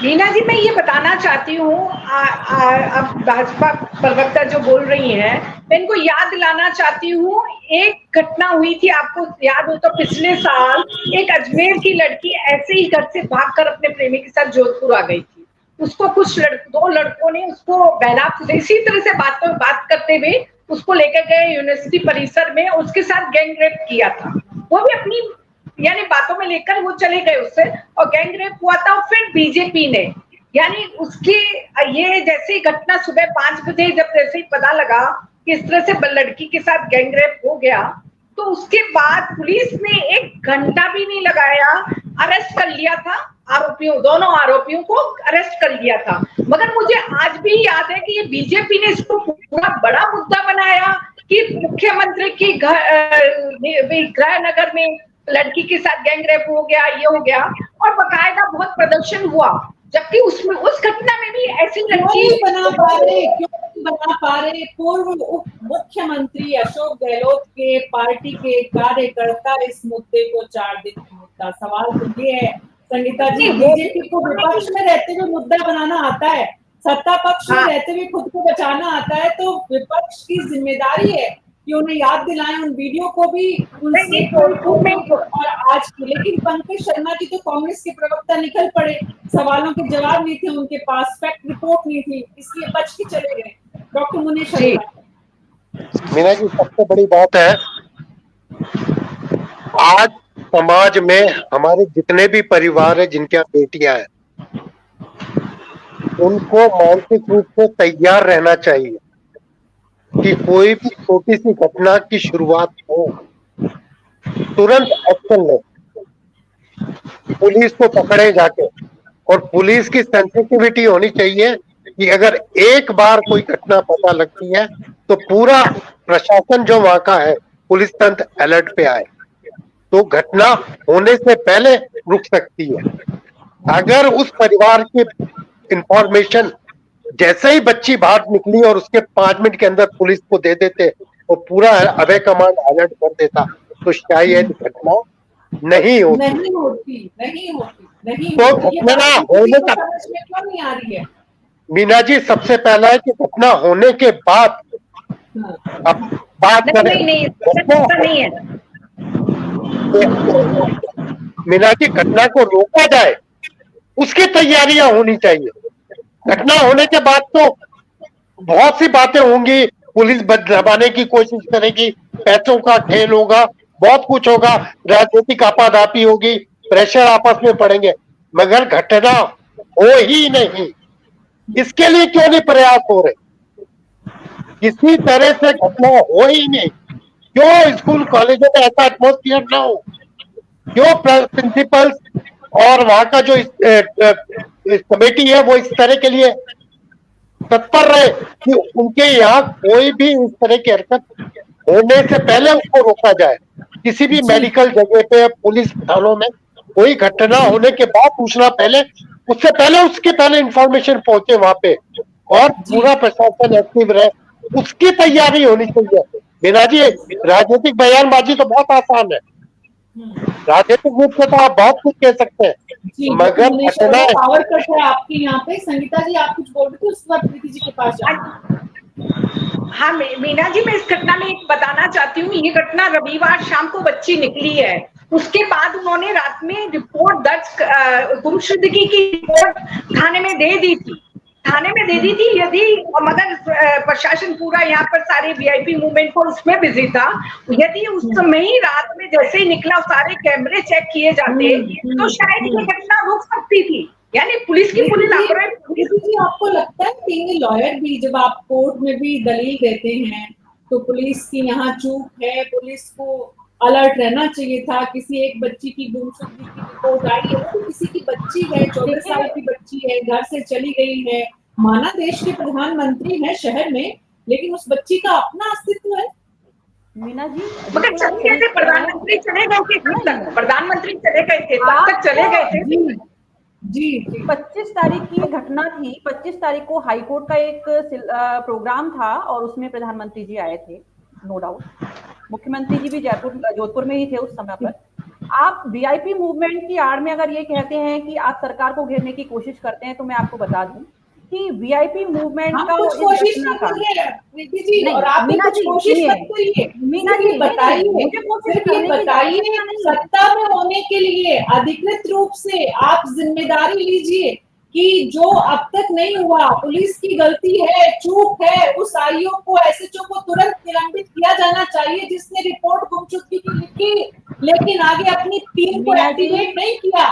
[SPEAKER 2] मीना जी, मैं ये बताना चाहती हूँ, अब भाजपा प्रवक्ता जो बोल रही हैं, मैं इनको याद दिलाना चाहती हूँ, एक घटना हुई थी, आपको याद हो तो पिछले साल एक अजमेर की लड़की ऐसे ही घर से भागकर अपने प्रेमी के साथ जोधपुर आ गई थी। उसको कुछ दो लड़कों ने उसको बहला इसी तरह से बात करते हुए उसको लेकर गए यूनिवर्सिटी परिसर में, उसके साथ गैंग रेप किया था। वो भी अपनी यानी बातों में लेकर वो चले गए उससे, और गैंग रेप हुआ था। फिर बीजेपी ने यानी उसकी ये जैसे घटना सुबह 5 बजे जब जैसे ही पता लगा कि इस तरह से लड़की के साथ गैंग रेप हो गया, तो उसके बाद पुलिस ने 1 घंटा भी नहीं लगाया, अरेस्ट कर लिया था दोनों आरोपियों को अरेस्ट कर लिया था। मगर मुझे आज भी याद है कि ये बीजेपी ने इसको पूरा बड़ा मुद्दा बनाया कि मुख्यमंत्री की गृह नगर में लड़की के साथ गैंग रेप हो गया, ये हो गया, और बकायदा बहुत प्रदर्शन हुआ, जबकि उसमें उस घटना में भी ऐसी लड़की
[SPEAKER 1] क्यों बना पा रहे पूर्व उप मुख्यमंत्री अशोक गहलोत के पार्टी के कार्यकर्ता इस मुद्दे को 4 दिन का मुद्दा। सवाल तो ये है संगीता जी, बीजेपी को विपक्ष में रहते हुए मुद्दा बनाना आता है, सत्ता पक्ष में रहते हुए खुद को बचाना आता है, तो विपक्ष की जिम्मेदारी है कि उन्हें याद दिलाएं उन वीडियो को भी उनसे और आज की। लेकिन पंकज शर्मा जी तो कांग्रेस के प्रवक्ता निकल पड़े, सवालों के जवाब नहीं थे उनके पास, फैक्ट रिपोर्ट नहीं थी, इसलिए बच के चले गए। डॉक्टर मुनीश
[SPEAKER 8] मीना जी, सबसे बड़ी बात है आज समाज में हमारे जितने भी परिवार है जिनके यहाँ बेटियां हैं, उनको मानसिक रूप से तैयार रहना चाहिए कि कोई भी छोटी सी घटना की शुरुआत हो तुरंत एक्शन ले, पुलिस को पकड़े जाके, और पुलिस की सेंसिटिविटी होनी चाहिए कि अगर एक बार कोई घटना पता लगती है तो पूरा प्रशासन जो वहां का है, पुलिस तंत्र अलर्ट पे आए, तो घटना होने से पहले रुक सकती है। अगर उस परिवार की इंफॉर्मेशन जैसे ही बच्ची बाहर निकली और उसके 5 मिनट के अंदर पुलिस को दे देते और पूरा अभय कमांड अलर्ट कर देता, तो शायद घटना नहीं होती। तो घटना होने का
[SPEAKER 1] क्यों नहीं आ रही है
[SPEAKER 8] मीना जी, सबसे पहला है कि घटना होने के बाद अब बात करें।
[SPEAKER 2] नहीं है
[SPEAKER 8] मीना जी, घटना को रोका जाए उसकी तैयारियां होनी चाहिए। घटना होने के बाद तो बहुत सी बातें होंगी, पुलिस दबाने की कोशिश करेगी, पैसों का खेल होगा, बहुत कुछ होगा, राजनीतिक आपाधापी होगी, प्रेशर आपस में पड़ेंगे, मगर घटना हो ही नहीं। इसके लिए क्यों नहीं प्रयास हो रहे? किसी तरह से घटना हो ही नहीं। क्यों स्कूल कॉलेजों में ऐसा एटमोस्फियर ना हो? क्यों प्रिंसिपल्स और वहां का जो कमेटी है वो इस तरह के लिए तत्पर रहे कि उनके यहाँ कोई भी इस तरह की हरकत होने से पहले उसको रोका जाए। किसी भी मेडिकल जगह पे, पुलिस थानों में कोई घटना होने के बाद पूछना पहले, उससे पहले उसके पहले इंफॉर्मेशन पहुंचे वहां पे, और पूरा प्रशासन एक्टिव रहे, उसकी तैयारी होनी चाहिए। मीना जी, राजनीतिक बयानबाजी तो बहुत आसान है, राजनीतिक रूप से तो आप बहुत कुछ कह सकते हैं, मगर घटना
[SPEAKER 1] पावर कट है आपके यहाँ पे। संगीता जी, आप कुछ बोल रहे थे, उस वक्त प्रीति जी के पास जाना।
[SPEAKER 2] हाँ मीना जी, मैं इस घटना में एक बताना चाहती हूँ। ये घटना रविवार शाम को बच्ची निकली है, उसके बाद उन्होंने रात में रिपोर्ट दर्ज गुमशुदगी की रिपोर्ट थाने में दे दी थी यदि, मगर प्रशासन पूरा यहाँ पर सारे वीआईपी मूवमेंट को उसमें बिजी था। यदि उस समय ही रात में जैसे ही निकला सारे कैमरे चेक किए जाते तो शायद ये घटना रुक सकती थी। यानी पुलिस की पूरी लापरवाही।
[SPEAKER 1] जी, आपको लगता है कि लॉयर भी जब आप कोर्ट में भी दलील देते हैं तो पुलिस की यहाँ चूक है, पुलिस को अलर्ट रहना चाहिए था? किसी एक बच्ची की गुमशुदगी की रिपोर्ट आई है, तो किसी की बच्ची है, 14 साल की बच्ची है, घर से चली गई है, माना देश के प्रधानमंत्री है शहर में, लेकिन उस बच्ची का अपना अस्तित्व है।
[SPEAKER 4] मीना जी,
[SPEAKER 2] मगर चलिए थे, प्रधानमंत्री चले गए थे, कब तक प्रधानमंत्री चले गए थे, तब तक चले गए थे।
[SPEAKER 4] जी 25 तारीख की घटना थी। 25 तारीख को हाईकोर्ट का एक प्रोग्राम था और उसमें प्रधानमंत्री जी आए थे, नो डाउट। मुख्यमंत्री जी भी जोधपुर में ही थे उस समय पर। आप वीआईपी मूवमेंट की आड़ में अगर ये कहते हैं कि आप सरकार को घेरने की कोशिश करते हैं, तो मैं आपको बता दूं कि वीआईपी मूवमेंट का
[SPEAKER 1] कुछ कोशिश नहीं कर रहे हैं प्रीति जी, और आप भी कुछ कोशिश मत करिए। मीना जी, बताइए, सत्ता में होने के लिए अधिकृत रूप से आप जिम्मेदारी लीजिए कि जो अब तक नहीं हुआ, पुलिस की गलती है, चूक है, उस आईओ को, एसएचओ को तुरंत निलंबित किया जाना चाहिए जिसने रिपोर्ट गुमशुदगी की लिखी, लेकिन आगे अपनी टीम को एक्टिवेट नहीं किया।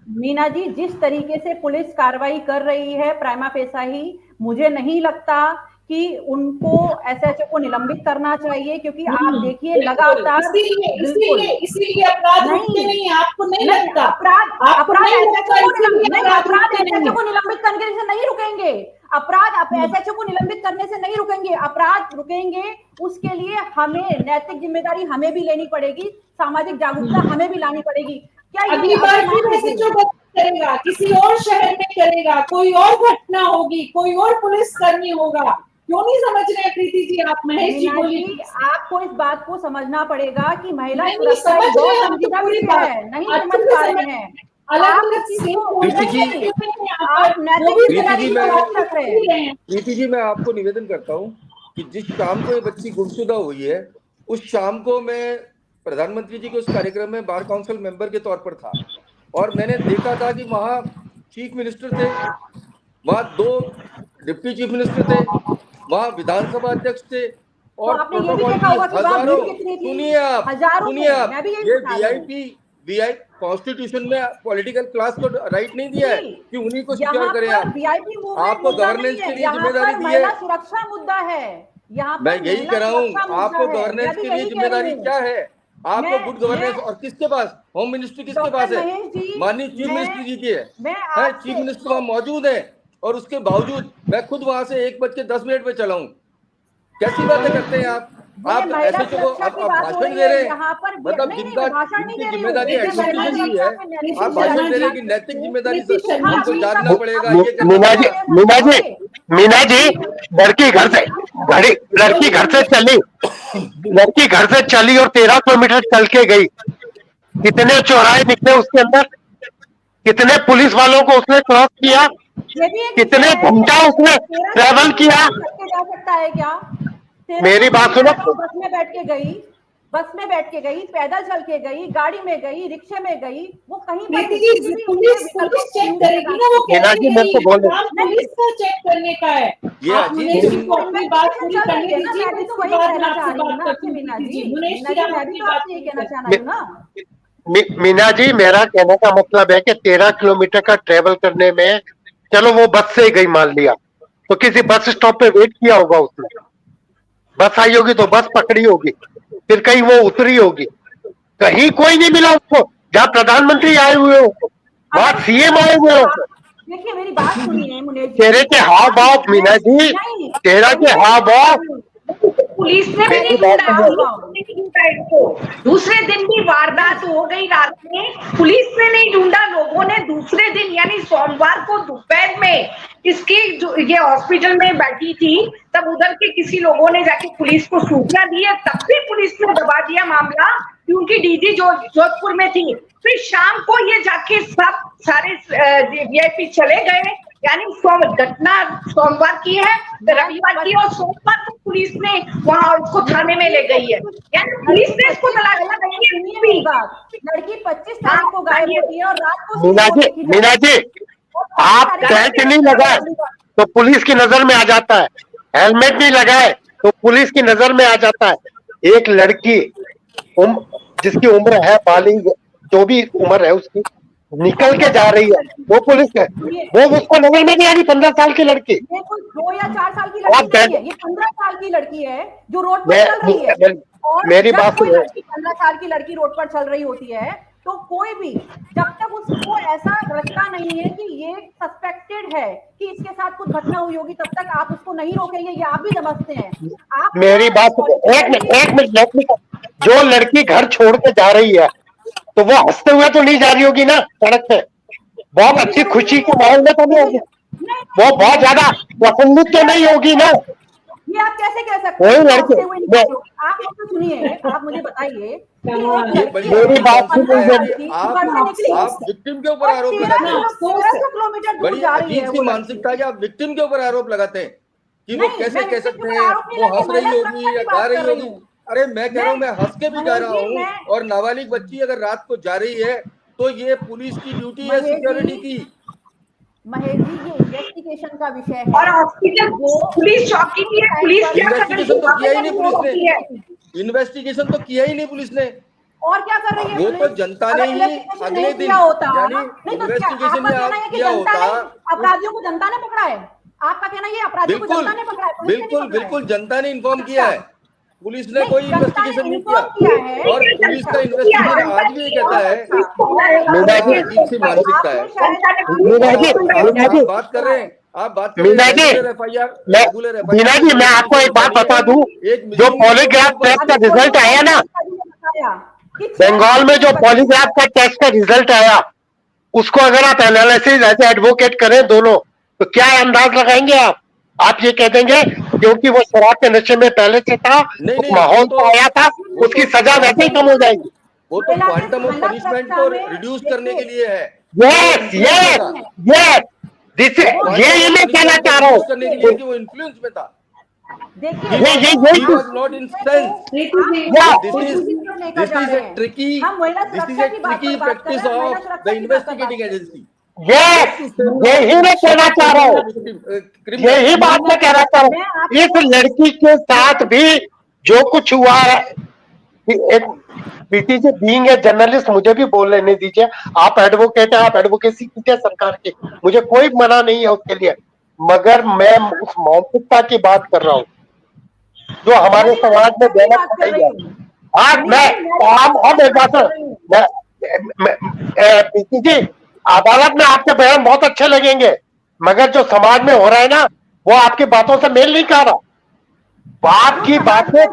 [SPEAKER 4] मीना जी, जिस तरीके से पुलिस कार्रवाई कर रही है प्राइमा फेसा ही, मुझे नहीं लगता कि उनको एसएचओ को निलंबित करना चाहिए, क्योंकि आप देखिए लगातार
[SPEAKER 1] इसीलिए अपराध रुकते नहीं, आपको नहीं लगता?
[SPEAKER 4] अपराध एसएचओ को निलंबित करने से नहीं रुकेंगे, अपराध एसएचओ को निलंबित करने से नहीं रुकेंगे, अपराध रुकेंगे उसके लिए हमें नैतिक जिम्मेदारी हमें भी लेनी पड़ेगी, सामाजिक जागरूकता हमें भी लानी पड़ेगी। क्या
[SPEAKER 1] अगली बार फिर एसएचओ करेगा, किसी और शहर में करेगा, कोई और घटना होगी, कोई और पुलिस कर्मी होगा, क्यों नहीं समझ रहे प्रीति जी आप? महेश जी बोलिए।
[SPEAKER 4] आपको इस बात को समझना पड़ेगा कि महिला
[SPEAKER 1] नहीं समझ रहे हम तो पूरी बात
[SPEAKER 4] नहीं समझ पा रहे हैं।
[SPEAKER 7] प्रीति जी, मैं आपको निवेदन करता हूँ कि जिस शाम को ये बच्ची गुमशुदा हुई है, उस शाम को मैं प्रधानमंत्री जी के उस कार्यक्रम में बार काउंसिल मेंबर के तौर पर था, और मैंने देखा था कि वहाँ चीफ मिनिस्टर थे, वहाँ 2 डिप्टी चीफ मिनिस्टर थे, वहाँ विधानसभा अध्यक्ष थे, और प्रोटोकॉल की हजारों, सुनिए आप, ये वीआईपी कॉन्स्टिट्यूशन में पॉलिटिकल क्लास को राइट नहीं दिया है कि उन्हीं को सिक्योर करें। आपको गवर्नेंस के लिए जिम्मेदारी दी है,
[SPEAKER 4] सुरक्षा मुद्दा है यहाँ,
[SPEAKER 7] मैं यही कह रहा हूँ, आपको गवर्नेंस के लिए जिम्मेदारी क्या है? आपको गुड गवर्नेंस, और किसके पास? होम मिनिस्ट्री किसके पास है? माननीय चीफ मिनिस्टर जी की है, चीफ मिनिस्टर वहाँ मौजूद है, और उसके बावजूद मैं खुद वहां से 1:10 पे चला हूँ। कैसी बातें करते हैं आप एसएचओ को आप भाषण दे रहे हैं, मतलब जिनकी जिम्मेदारी एग्जीक्यूशन की है, आप भाषण दे रहे हैं कि नैतिक जिम्मेदारी को जानना पड़ेगा।
[SPEAKER 8] मीना जी, लड़की घर से चली और 13 किलोमीटर चल के गई, कितने चौराहे निकले उसके अंदर, कितने पुलिस वालों को उसने क्रॉस किया, कितने घंटा उसने ट्रेवल किया।
[SPEAKER 4] जा सकता है क्या?
[SPEAKER 8] मेरी बात सुनो,
[SPEAKER 4] बस में बैठ के गई, पैदल चल के गई, गाड़ी में गई, रिक्शे में गई, वो कहीं
[SPEAKER 1] पुलिस चेक करेगी ना, वो पुलिस का चेक करने का है। अपनी बात पूरी करने दीजिए।
[SPEAKER 8] मीना जी, मेरा कहने का मतलब है कि 13 किलोमीटर का ट्रेवल करने में, चलो वो बस से गई मान लिया, तो किसी बस स्टॉप पे वेट किया होगा उसने, बस आई होगी तो बस पकड़ी होगी, फिर कहीं वो उतरी होगी, कहीं कोई नहीं मिला उसको। जहाँ प्रधानमंत्री आए हुए हो, वहाँ सीएम आए हुए हो।
[SPEAKER 4] देखिए मेरी बात सुनिए मुनेश जी,
[SPEAKER 8] तेरे के हाव भाव मीना जी, तेरा के हाव भाव,
[SPEAKER 2] पुलिस ने भी नहीं ढूंढा इसको। दूसरे दिन भी वारदात हो गई रात में, पुलिस ने नहीं ढूंढा, लोगों ने दूसरे दिन यानी सोमवार को दोपहर में इसकी जो ये हॉस्पिटल में बैठी थी, तब उधर के किसी लोगों ने जाके पुलिस को सूचना दी है, तब भी पुलिस ने दबा दिया मामला क्योंकि डीजी जोधपुर में थी। फिर शाम को ये जाके सब सारे वीआईपी चले गए, यानी घटना सोमवार की है, रविवार की, और सोमवार को पुलिस ने वहां उसको थाने में ले गई है, यानी पुलिस ने इसको तलाश
[SPEAKER 4] लड़की 25 तारीख को गायब होती है और रात को।
[SPEAKER 8] मीना जी, आप बेल्ट नहीं लगाए तो पुलिस की नजर में आ जाता है, हेलमेट नहीं लगाए तो पुलिस की नजर में आ जाता है। एक लड़की जिसकी उम्र है बालिग, जो भी उम्र है उसकी, निकल के जा रही है, वो पुलिस है, वो उसको नजर में नहीं आ रही। 15 साल की लड़की,
[SPEAKER 4] ये कोई 2 या 4 साल की लड़की नहीं है, ये 15 साल की लड़की है जो रोड पर चल रही है। और
[SPEAKER 8] मेरी बात सुनो,
[SPEAKER 4] 15 साल की लड़की रोड पर चल रही होती है तो कोई भी, जब तक उसको ऐसा लगता नहीं है कि ये सस्पेक्टेड है कि इसके साथ कुछ घटना हुई होगी, तब तक आप उसको नहीं रोकेंगे, ये आप भी समझते हैं। आप
[SPEAKER 8] मेरी बात, एक मिनट, जो लड़की घर छोड़ के जा रही है तो वो हंसते हुए तो नहीं जा रही होगी ना सड़क पे, बहुत अच्छी खुशी के माहौल में तो नहीं होगी, वो बहुत ज्यादा प्रफुल्लित तो नहीं होगी ना।
[SPEAKER 4] ये आप कैसे कह सकते हैं? आप मुझे सुनिए, आप मुझे बताइए,
[SPEAKER 7] मेरी बात सुनिए, आप विक्टिम के ऊपर आरोप लगाते हैं, बड़ी अजीब सी मानसिकता है कि आप विक्टिम के ऊपर आरोप लगाते हैं कि वो कैसे कह सकते हैं वो हंस रही होगी या गा रही होगी। अरे मैं कह रहा हूँ, मैं हंस के भी जा रहा हूँ, और नाबालिग बच्ची अगर रात को जा रही है तो ये पुलिस की ड्यूटी है सिक्योरिटी की।
[SPEAKER 4] महेश जी ये इन्वेस्टिगेशन का विषय है
[SPEAKER 2] और हॉस्पिटल पुलिस चौकी की है, पुलिस क्या कर रही
[SPEAKER 7] इन्वेस्टिगेशन तो किया ही नहीं
[SPEAKER 2] है?
[SPEAKER 7] पुलिस ने, इन्वेस्टिगेशन तो किया ही नहीं पुलिस ने।
[SPEAKER 4] और क्या कर रही है
[SPEAKER 7] वो
[SPEAKER 4] पुलिस?
[SPEAKER 7] तो जनता ने
[SPEAKER 4] अगर
[SPEAKER 7] ही
[SPEAKER 4] इन्वेस्टिगेशन
[SPEAKER 7] अगले
[SPEAKER 4] नहीं
[SPEAKER 7] दिन
[SPEAKER 4] किया होता,
[SPEAKER 7] यानी
[SPEAKER 4] नहीं तो क्या
[SPEAKER 7] इन्वेस्टिगेशन
[SPEAKER 4] आपका कहना है कि
[SPEAKER 7] किया
[SPEAKER 4] जनता ने
[SPEAKER 7] होता,
[SPEAKER 4] अपराधियों को जनता ने पकड़ा है? आपका कहना है ये अपराधियों को
[SPEAKER 7] बिल्कुल
[SPEAKER 4] जनता ने पकड़ा है, पुलिस ने नहीं
[SPEAKER 7] बिल्कुल
[SPEAKER 4] पकड़ा है?
[SPEAKER 7] बिल्कुल जनता ने इन्फॉर्म किया है, पुलिस ने
[SPEAKER 4] नहीं,
[SPEAKER 7] कोई
[SPEAKER 4] जनता
[SPEAKER 7] इन्वेस्टिगेशन
[SPEAKER 4] ने
[SPEAKER 7] नहीं किया।
[SPEAKER 4] इन्फॉर्म किया है।
[SPEAKER 7] और पुलिस का इन्वेस्टिगेशन आज भी ये कहता है,
[SPEAKER 8] मीना जी,
[SPEAKER 7] अजीब सी मानसिकता है।
[SPEAKER 8] मीना जी, मीना जी,
[SPEAKER 7] आप बात कर रहे हैं, आप बात कर रहे
[SPEAKER 8] मीना
[SPEAKER 7] हैं
[SPEAKER 8] जी,
[SPEAKER 7] रेगुलर एफआईआर,
[SPEAKER 8] मैं
[SPEAKER 7] रेगुलर
[SPEAKER 8] मीना जी, मैं आपको एक बात बता दूं, जो पॉलीग्राफ टेस्ट का रिजल्ट आया ना, बंगाल में जो पॉलीग्राफ का टेस्ट का रिजल्ट आया, उसको अगर आप एनालिसिस एज एडवोकेट करें दोनों, तो क्या अंदाज लगाएंगे आप ये कह देंगे क्योंकि वो शराब के नशे में पहले से था, उस माहौल को आया था, उसकी सजा वैसे ही कम हो जाएगी।
[SPEAKER 7] वो तो क्वांटम ऑफ पनिशमेंट को रिड्यूस करने के लिए है।
[SPEAKER 8] यस यस यस, ये मैं कहना चाह रहा हूँ।
[SPEAKER 7] करने के लिए कि वो इन्फ्लुएंस में था।
[SPEAKER 4] देखिए
[SPEAKER 7] He was not incensed. This is a tricky practice of the investigating agency.
[SPEAKER 8] Yes, यही मैं कहना चाह रहा हूँ, यही बात मैं कहना चाह रहा हूँ। इस लड़की के साथ भी जो कुछ हुआ है, एक Preeti ji being a journalist, मुझे भी बोल लेने दीजिए। आप एडवोकेट हैं, आप एडवोकेसी कीजिए सरकार की, मुझे कोई मना नहीं है उसके लिए, मगर मैं उस मानसिकता की बात कर रहा हूँ जो हमारे समाज में डेवलप हो गई है। आज मैं हम एक बात, प्रीति जी, अदालत में आपके बयान बहुत अच्छे लगेंगे, मगर जो समाज में हो रहा है ना, वो आपकी बातों से मेल नहीं खा रहा। आपकी बातें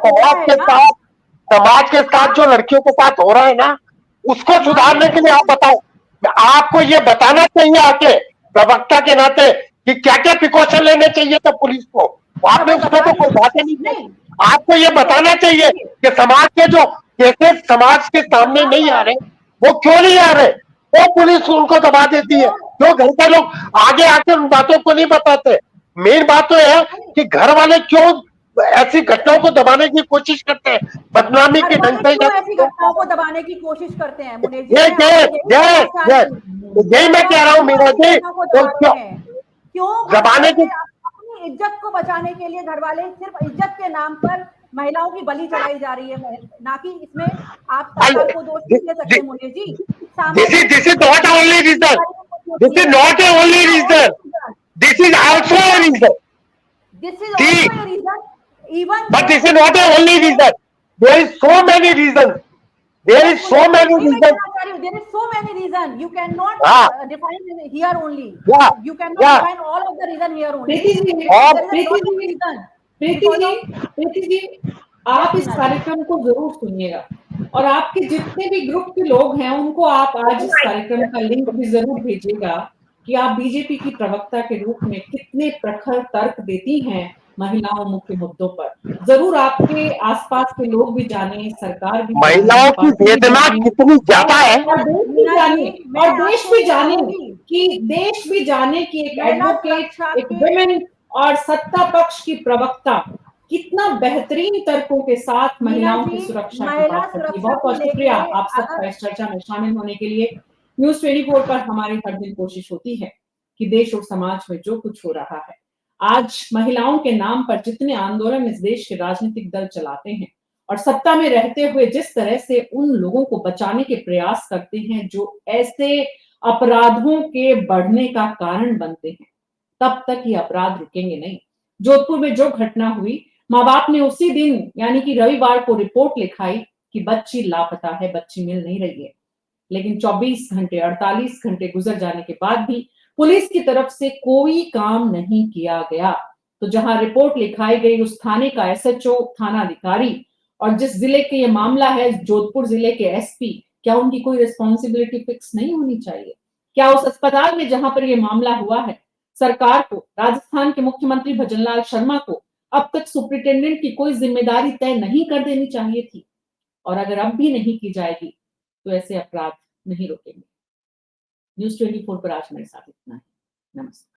[SPEAKER 8] समाज के साथ जो लड़कियों के साथ हो रहा है ना, उसको सुधारने के लिए आप बताओ। आपको ये बताना चाहिए आके प्रवक्ता के नाते कि क्या क्या प्रिकॉशन लेने चाहिए था पुलिस को, आपने उसमें तो कोई बातें नहीं की। आपको ये बताना चाहिए कि समाज के जो केसेस समाज के सामने नहीं आ रहे, वो क्यों नहीं आ रहे, वो पुलिस उनको दबा देती है। जो घर के लोग आगे आके उन बातों को नहीं बताते। मेन बात तो है कि घर वाले क्यों ऐसी घटनाओं को दबाने की कोशिश करते हैं, बदनामी के ढंग से
[SPEAKER 4] ऐसी घटनाओं को दबाने की कोशिश करते हैं। मुनीर जी,
[SPEAKER 8] यही मैं कह रहा हूँ मीरा जी,
[SPEAKER 4] क्यों
[SPEAKER 8] दबाने की
[SPEAKER 4] अपनी इज्जत को बचाने के लिए घर वाले सिर्फ इज्जत के नाम पर महिलाओं की बलि चढ़ाई जा रही है, ना कि इसमें आप सरकार को दोष नहीं दे सकते मुनीर जी।
[SPEAKER 8] This is not the only reason. This is not the only reason. This is also a reason.
[SPEAKER 4] This is also a reason. Even
[SPEAKER 8] but this is not the only reason. There is so many reasons. There is so many reasons.
[SPEAKER 4] There is so many reasons. You cannot define here only. You cannot define all of the reason here only.
[SPEAKER 1] Preeti ji, आप इस कार्यक्रम को जरूर सुनिएगा और आपके जितने भी ग्रुप के लोग हैं उनको आप आज इस कार्यक्रम का लिंक भी जरूर भेजिएगा कि आप बीजेपी की प्रवक्ता के रूप में कितने प्रखर तर्क देती हैं महिलाओं मुख्य मुद्दों पर। जरूर आपके आसपास के लोग भी जाने, सरकार भी,
[SPEAKER 8] महिलाओं की वेदना कितनी ज्यादा है,
[SPEAKER 1] और देश भी जाने कि एक एडवोकेट, एक वुमेन और सत्ता पक्ष की प्रवक्ता कितना बेहतरीन तर्कों के साथ महिलाओं की सुरक्षा की बात करती है। बहुत बहुत शुक्रिया आप सबका इस चर्चा में शामिल होने के लिए। न्यूज़ 24 पर हमारी हर दिन कोशिश होती है कि देश और समाज में जो कुछ हो रहा है, आज महिलाओं के नाम पर जितने आंदोलन इस देश के राजनीतिक दल चलाते हैं और सत्ता में रहते हुए जिस तरह से उन लोगों को बचाने के प्रयास करते हैं जो ऐसे अपराधों के बढ़ने का कारण बनते हैं, तब तक ये अपराध रुकेंगे नहीं। जोधपुर में जो घटना हुई, माँ बाप ने उसी दिन यानी कि रविवार को रिपोर्ट लिखाई कि बच्ची लापता है, बच्ची मिल नहीं रही है, लेकिन 24 घंटे 48 घंटे गुजर जाने के बाद भी पुलिस की तरफ से कोई काम नहीं किया गया। तो जहां रिपोर्ट लिखाई गई उस थाने का एसएचओ, थाना अधिकारी और जिस जिले के ये मामला है जोधपुर जिले के एसपी, क्या उनकी कोई रिस्पॉन्सिबिलिटी फिक्स नहीं होनी चाहिए? क्या उस अस्पताल में जहां पर ये मामला हुआ है सरकार को, राजस्थान के मुख्यमंत्री भजनलाल शर्मा को अब तक सुप्रिंटेंडेंट की कोई जिम्मेदारी तय नहीं कर देनी चाहिए थी? और अगर अब भी नहीं की जाएगी तो ऐसे अपराध नहीं रोकेंगे। न्यूज़ 24 पर आज मेरे साथ इतना है। नमस्कार।